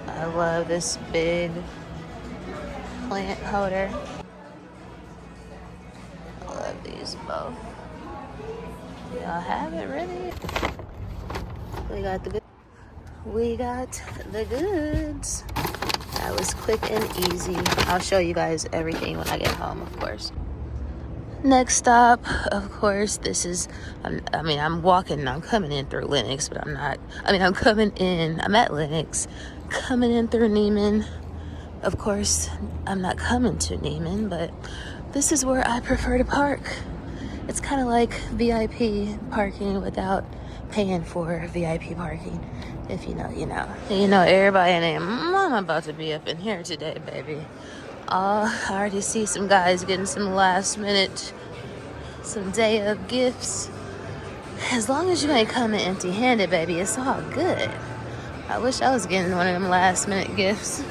I love this big plant holder. I love these both. Y'all have it ready. We got the goods. That was quick and easy. I'll show you guys everything when I get home, of course. Next stop, of course, this is, I'm walking, I'm coming in through Lenox, but I'm at Lenox, coming in through Neiman. Of course, I'm not coming to Neiman, but this is where I prefer to park. It's kind of like VIP parking without paying for VIP parking. If you know, you know. You know, everybody named Mom about to be up in here today, baby. I already see some guys getting some last minute, some day of gifts. As long as you ain't coming empty handed, baby, it's all good. I wish I was getting one of them last minute gifts.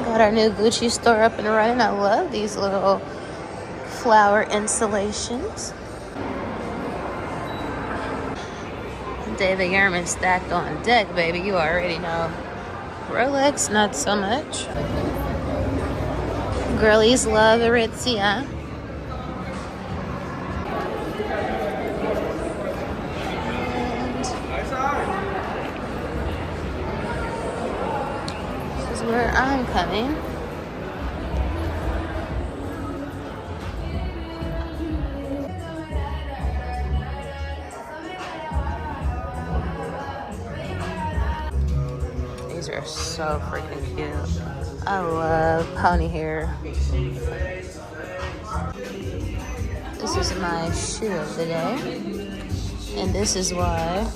Got our new Gucci store up and running. I love these little flower installations. David Yurman stacked on deck, baby. You already know. Rolex, not so much. Girlies love Aritzia. This is where I'm coming. These are so freaking cute. I love pony hair. This is my shoe of the day. And this is why.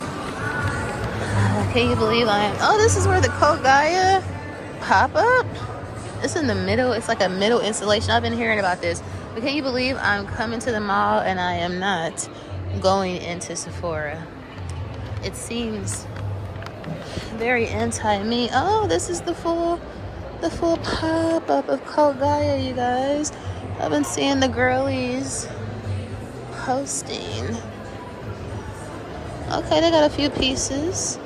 Can you believe this is where the COCOMCQUEEN pop up? It's in the middle. It's like a middle installation. I've been hearing about this. But can you believe I'm coming to the mall and I am not going into Sephora? It seems very anti-me. Oh, this is the full pop-up of COCOMCQUEEN, you guys. I've been seeing the girlies posting. Okay, they got a few pieces.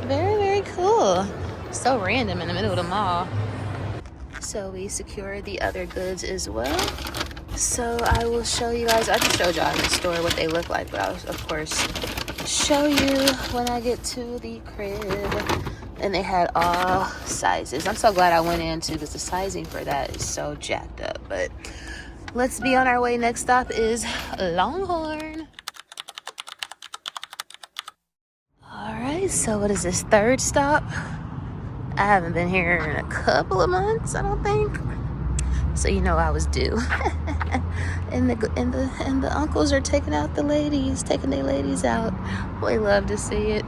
Very, very cool. So random in the middle of the mall. So we secured the other goods as well. So I will show you guys. I just showed y'all in the store what they look like, but I'll, of course, show you when I get to the crib. And they had all sizes. I'm so glad I went in too, because the sizing for that is so jacked up. But let's be on our way. Next stop is Longhorn. All right, so what is this, third stop? I haven't been here in a couple of months, I don't think. So you know I was due. and the uncles are taking their ladies out. We love to see it.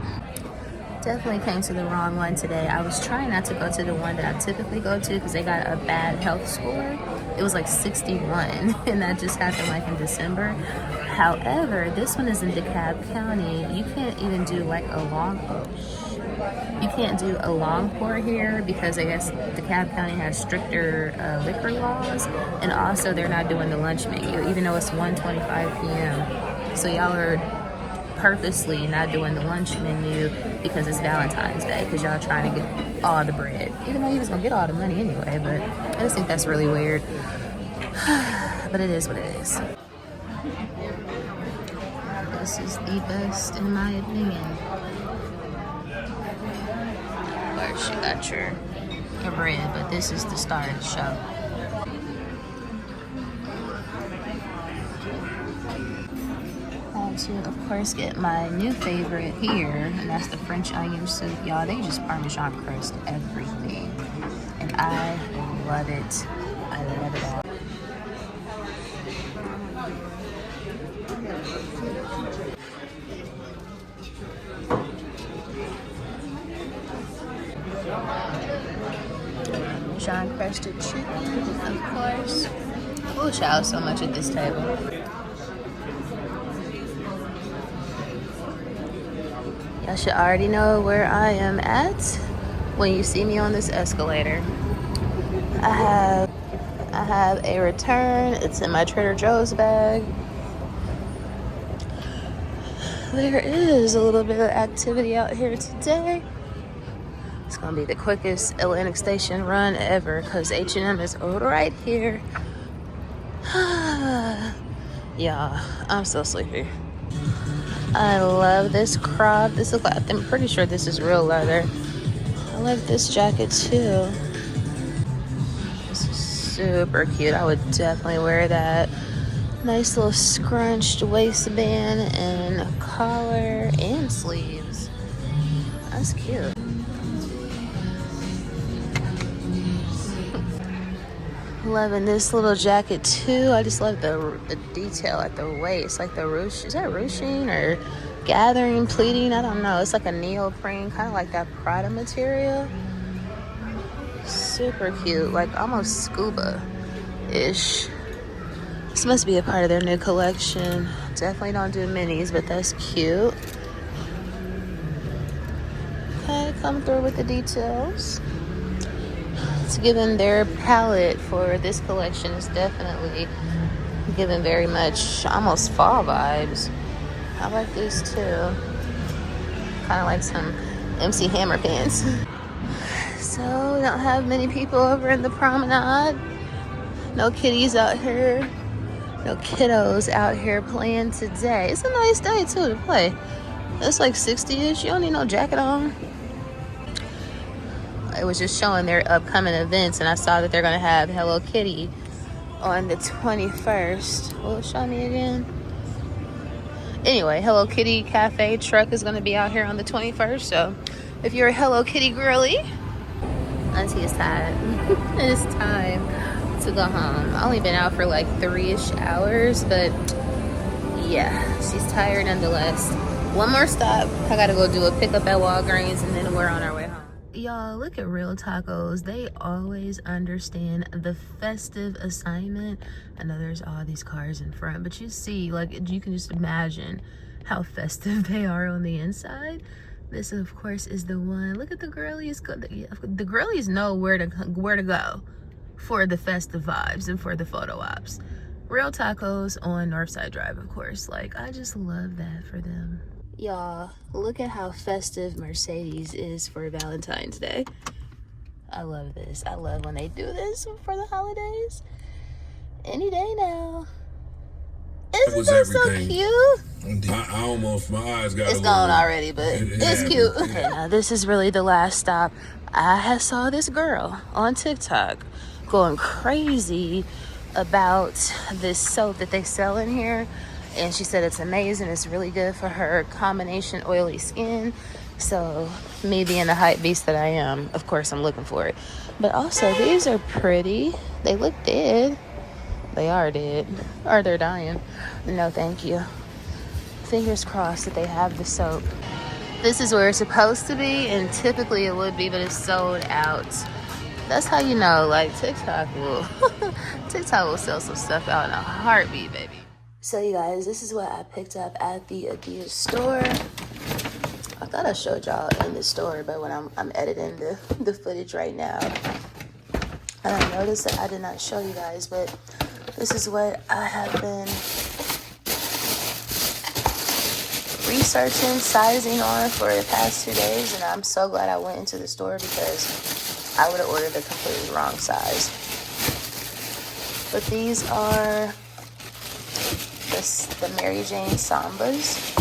Definitely came to the wrong one today. I was trying not to go to the one that I typically go to because they got a bad health score. it was like 61, and that just happened like in December. However, this one is in DeKalb County. You can't even do like a you can't do a long pour here because I guess DeKalb County has stricter liquor laws, and also they're not doing the lunch menu, even though it's 1:25 p.m. So y'all are purposely not doing the lunch menu because it's Valentine's Day, because y'all trying to get all the bread, even though you was gonna get all the money anyway. But I just think that's really weird. But it is what it is. This is the best in my opinion. Of course, you got your bread, but this is the star of the show. I had to, of course, get my new favorite here, and that's the French onion soup. Y'all, they just Parmesan crust everything, and I love it. I love it all. Parmesan crusted chicken, of course. We'll shout so much at this table. Y'all should already know where I am at when you see me on this escalator. I have a return. It's in my Trader Joe's bag. There is a little bit of activity out here today. It's gonna be the quickest Atlantic Station run ever because H&M is right here. Yeah, I'm so sleepy. I love this crop. This is, I'm pretty sure this is real leather. I like this jacket too. This is super cute. I would definitely wear that. Nice little scrunched waistband and collar and sleeves. That's cute. Loving this little jacket too. I just love the detail at the waist, like the ruche. Is that ruching or gathering pleating? I don't know. It's like a neoprene, kind of like that Prada material. Super cute, like almost scuba-ish. This must be a part of their new collection. Definitely don't do minis, but that's cute. Okay, come through with the details. It's given their palette for this collection is definitely given very much almost fall vibes. I like these too. Kind of like some MC Hammer pants. So we don't have many people over in the promenade. No kitties out here. No kiddos out here playing today. It's a nice day too to play. It's like 60-ish. You don't need no jacket on. It was just showing their upcoming events, and I saw that they're gonna have Hello Kitty on the 21st. Will it show me again? Anyway, Hello Kitty Cafe truck is gonna be out here on the 21st. So if you're a Hello Kitty girly, Auntie is tired. It's time to go home. I've only been out for like 3-ish hours, but yeah, she's tired nonetheless. One more stop. I gotta go do a pickup at Walgreens, and then we're on our way home. Y'all, look at Real Tacos. They always understand the festive assignment. I know there's all these cars in front, but you see, like, you can just imagine how festive they are on the inside. This, of course, is the one. Look at the girlies. The girlies know where to go for the festive vibes and for the photo ops. Real Tacos on Northside Drive, of course. Like, I just love that for them. Y'all, look at how festive Mercedes is for Valentine's Day. I love this. I love when they do this for the holidays. Any day now. Isn't that so cute? I almost, my eyes got it's gone already, but it's cute. Okay, now this is really the last stop. I saw this girl on TikTok going crazy about this soap that they sell in here. And she said it's amazing. It's really good for her combination oily skin. So me being the hype beast that I am, of course I'm looking for it. But also, these are pretty. They look dead. They are dead. Or they're dying. No, thank you. Fingers crossed that they have the soap. This is where it's supposed to be, and typically it would be, but it's sold out. That's how you know, like, TikTok will TikTok will sell some stuff out in a heartbeat, baby. So you guys, this is what I picked up at the Adidas store. I thought I showed y'all in the store, but when I'm editing the footage right now, and I noticed that I did not show you guys, but this is what I have been researching, sizing on for the past 2 days, and I'm so glad I went into the store because I would have ordered the completely wrong size. But these are the Mary Jane Sambas.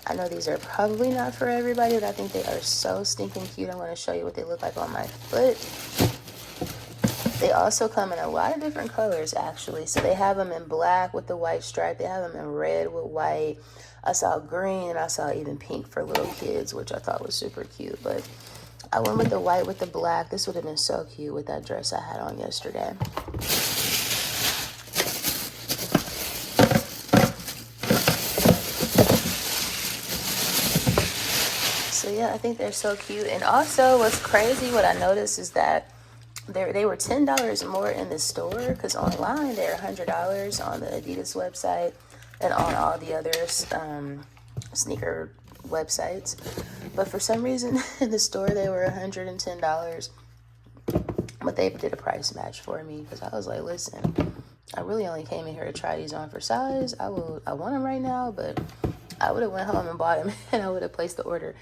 I know these are probably not for everybody, but I think they are so stinking cute. I'm going to show you what they look like on my foot. They also come in a lot of different colors, actually. So they have them in black with the white stripe. They have them in red with white. I saw green, and I saw even pink for little kids, which I thought was super cute. But I went with the white with the black. This would have been so cute with that dress I had on yesterday. So yeah, I think they're so cute. And also what's crazy, what I noticed is that they were $10 more in the store, because online they're $100 on the Adidas website and on all the other sneaker websites. But for some reason in the store they were $110. But they did a price match for me, because I was like, listen, I really only came in here to try these on for size. I want them right now, but I would have went home and bought them, and I would have placed the order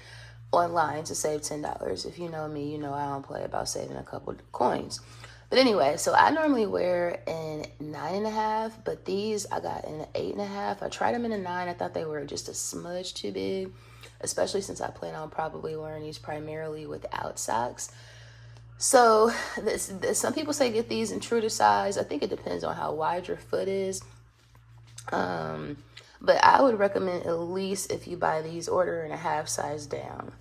online to save $10. If you know me, you know I don't play about saving a couple coins. But anyway, so I normally wear an 9.5, but these I got in an 8.5. I tried them in a 9. I thought they were just a smudge too big, especially since I plan on probably wearing these primarily without socks. So some people say get these in true to size. I think it depends on how wide your foot is. But I would recommend, at least if you buy these, order in a half size down.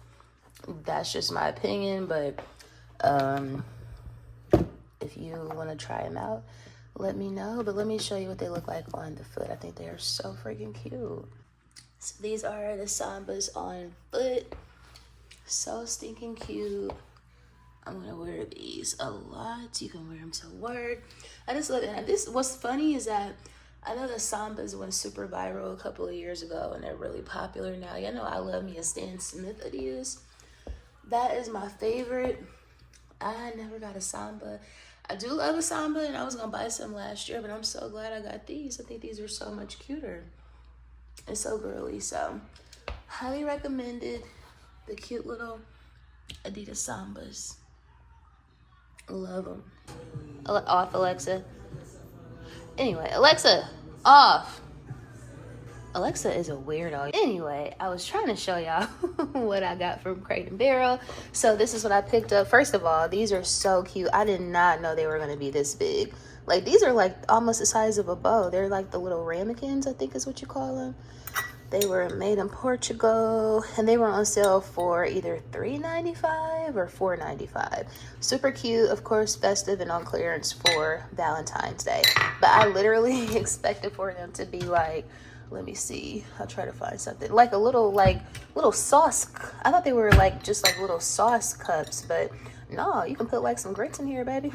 That's just my opinion, but if you want to try them out, let me know. But let me show you what they look like on the foot. I think they are so freaking cute. So these are the Sambas on foot. So stinking cute. I'm gonna wear these a lot. You can wear them to work. I just look at this. What's funny is that I know the Sambas went super viral a couple of years ago, and they're really popular now. You know, I love me a Stan Smith Adidas. That is my favorite. I never got a Samba. I do love a Samba, and I was gonna buy some last year, but I'm so glad I got these. I think these are so much cuter. It's so girly. So highly recommended. The cute little Adidas Sambas. Love them. Off, Alexa. Anyway, Alexa, off. Alexa is a weirdo. Anyway, I was trying to show y'all what I got from Crate & Barrel. So this is what I picked up. First of all, these are so cute. I did not know they were going to be this big. Like, these are like almost the size of a bow. They're like the little ramekins, I think is what you call them. They were made in Portugal, and they were on sale for either $3.95 or $4.95. Super cute, of course, festive and on clearance for Valentine's Day. But I literally expected for them to be like, let me see, I'll try to find something, like a little sauce. I thought they were like just like little sauce cups, but no, you can put like some grits in here, baby.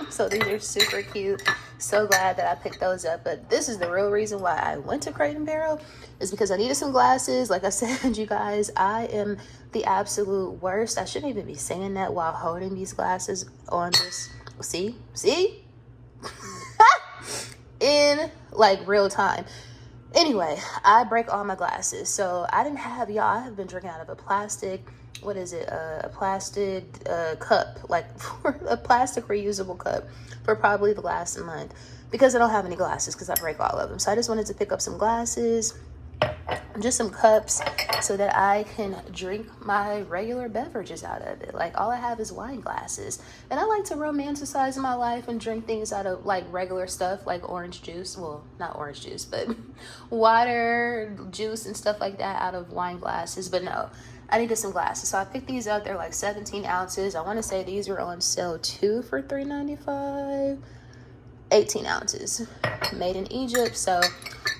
So these are super cute. So glad that I picked those up. But this is the real reason why I went to Crate & Barrel, is because I needed some glasses. Like I said, you guys, I am the absolute worst. I shouldn't even be saying that while holding these glasses on this. See in like real time. Anyway, I break all my glasses. So I didn't have, y'all, I have been drinking out of a plastic, what is it, a plastic cup, like a plastic reusable cup for probably the last month, because I don't have any glasses because I break all of them. So I just wanted to pick up some glasses, just some cups, so that I can drink my regular beverages out of it. Like, all I have is wine glasses, and I like to romanticize my life and drink things out of like regular stuff, like orange juice, well, not orange juice, but water, juice and stuff like that out of wine glasses. But no, I needed some glasses, so I picked these up. They're like 17 ounces. I want to say these were on sale too for $3.95. 18 ounces, made in Egypt. So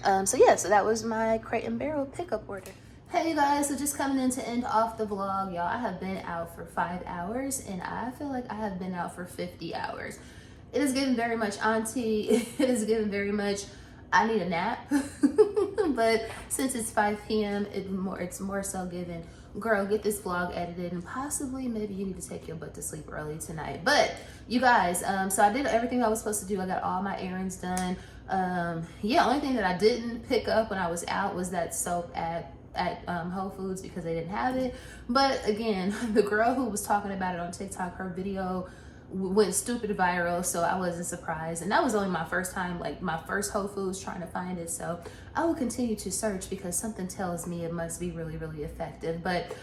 yeah, so that was my Crate & Barrel pickup order. Hey you guys, so just coming in to end off the vlog, y'all. I have been out for 5 hours, and I feel like I have been out for 50 hours. It is given very much auntie. It is given very much I need a nap. But since it's 5 p.m., it's more so given, girl, get this vlog edited and possibly maybe you need to take your butt to sleep early tonight. But you guys, so I did everything I was supposed to do. I got all my errands done. Yeah, only thing that I didn't pick up when I was out was that soap at Whole Foods because they didn't have it. But again, the girl who was talking about it on TikTok, her video went stupid viral, so I wasn't surprised. And that was only my first time, like my first Whole Foods trying to find it. So I will continue to search because something tells me it must be really, really effective. But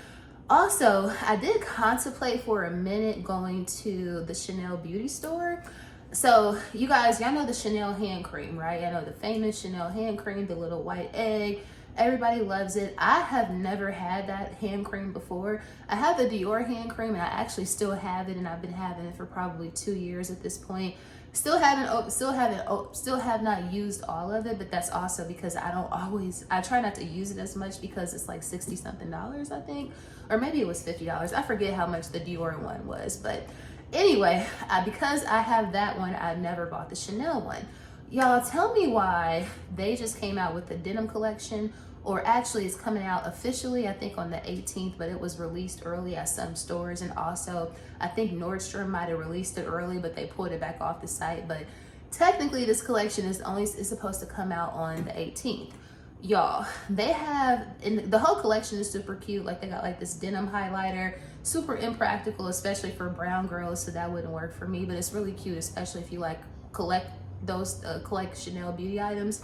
also, I did contemplate for a minute going to the Chanel beauty store. So you guys, y'all know the Chanel hand cream, right? I know the famous Chanel hand cream, the little white egg. Everybody loves it. I have never had that hand cream before. I have the Dior hand cream and I actually still have it, and I've been having it for probably 2 years at this point. Still have not used all of it, but that's also because I try not to use it as much because it's like 60 something dollars, I think, or maybe it was $50. I forget how much the Dior one was, but anyway, because I have that one, I've never bought the Chanel one. Y'all, tell me why they just came out with the denim collection, or actually it's coming out officially, I think on the 18th, but it was released early at some stores. And also, I think Nordstrom might have released it early, but they pulled it back off the site. But technically this collection is supposed to come out on the 18th. Y'all, they have, and the whole collection is super cute. Like they got like this denim highlighter, super impractical, especially for brown girls, so that wouldn't work for me, but it's really cute, especially if you like collect Chanel beauty items,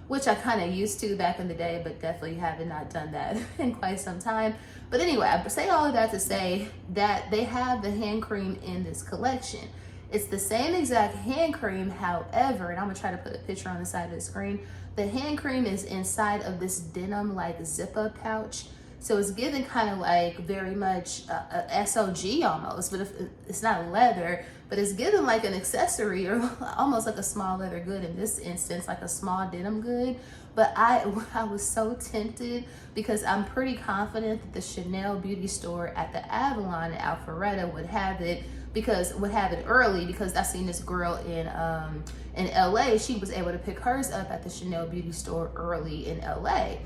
which I kind of used to back in the day, but definitely haven't not done that in quite some time. But anyway, I say all of that to say that they have the hand cream in this collection. It's the same exact hand cream, however, and I'm gonna try to put a picture on the side of the screen. The hand cream is inside of this denim like zip-up pouch. So it's given kind of like very much a SOG almost, but it's not leather, but it's given like an accessory or almost like a small leather good in this instance, like a small denim good. But I was so tempted because I'm pretty confident that the Chanel beauty store at the Avalon in Alpharetta would have it early, because I seen this girl in LA. She was able to pick hers up at the Chanel beauty store early in LA.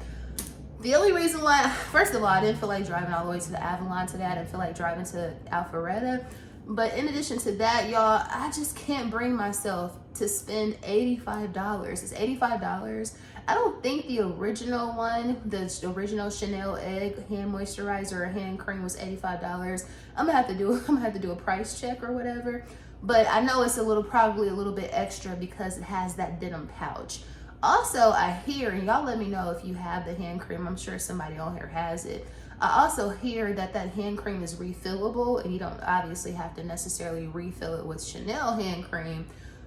The only reason why, first of all, I didn't feel like driving all the way to the Avalon today. I didn't feel like driving to Alpharetta. But in addition to that, y'all, I just can't bring myself to spend $85. It's $85. I don't think the original one, the original Chanel egg hand moisturizer or hand cream was $85. I'm gonna have to do a price check or whatever. But I know it's probably a little bit extra because it has that denim pouch. Also, I hear, and y'all let me know if you have the hand cream. I'm sure somebody on here has it. I also hear that hand cream is refillable, and you don't obviously have to necessarily refill it with Chanel hand cream,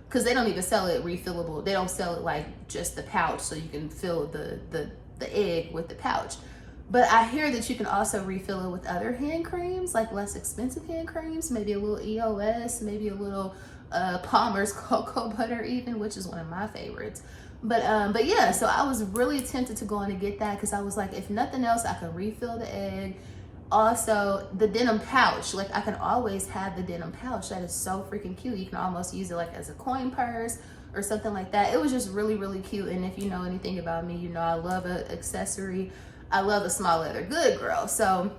because they don't even sell it refillable. They don't sell it like just the pouch, so you can fill the egg with the pouch. But I hear that you can also refill it with other hand creams, like less expensive hand creams, maybe a little EOS, maybe a little Palmer's cocoa butter even, which is one of my favorites. But yeah, so I was really tempted to go in and get that, because I was like, if nothing else, I could refill the egg. Also, the denim pouch, like I can always have the denim pouch. That is so freaking cute. You can almost use it like as a coin purse or something like that. It was just really, really cute. And if you know anything about me, you know I love an accessory. I love a small leather good, girl. So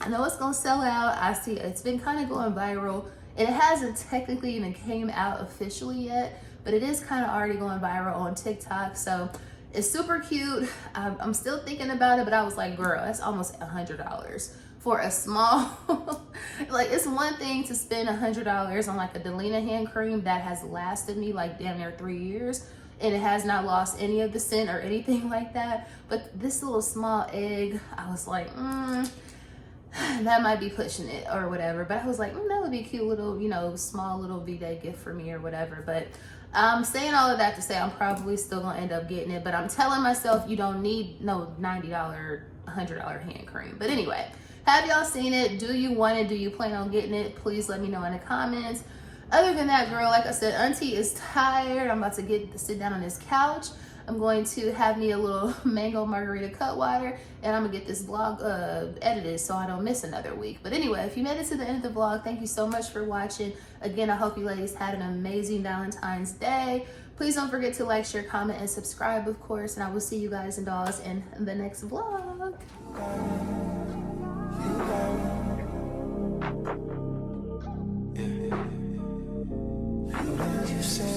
I know it's gonna sell out. I see it's been kind of going viral, and it hasn't technically even came out officially yet, but it is kind of already going viral on TikTok. So it's super cute. I'm still thinking about it, but I was like, girl, that's almost $100 for a small, like it's one thing to spend $100 on like a Delina hand cream that has lasted me like damn near 3 years, and it has not lost any of the scent or anything like that. But this little small egg, I was like, that might be pushing it or whatever. But I was like, that would be a cute little, small little V-Day gift for me or whatever. But I'm saying all of that to say I'm probably still gonna end up getting it. But I'm telling myself you don't need no $90, $100 hand cream. But anyway, have y'all seen it? Do you want it? Do you plan on getting it? Please let me know in the comments. Other than that, girl, like I said, auntie is tired. I'm about to sit down on this couch. I'm going to have me a little mango margarita cut water, and I'm gonna get this vlog edited so I don't miss another week. But anyway, if you made it to the end of the vlog, thank you so much for watching. Again, I hope you ladies had an amazing Valentine's Day. Please don't forget to like, share, comment, and subscribe, of course, and I will see you guys and dolls in the next vlog. You say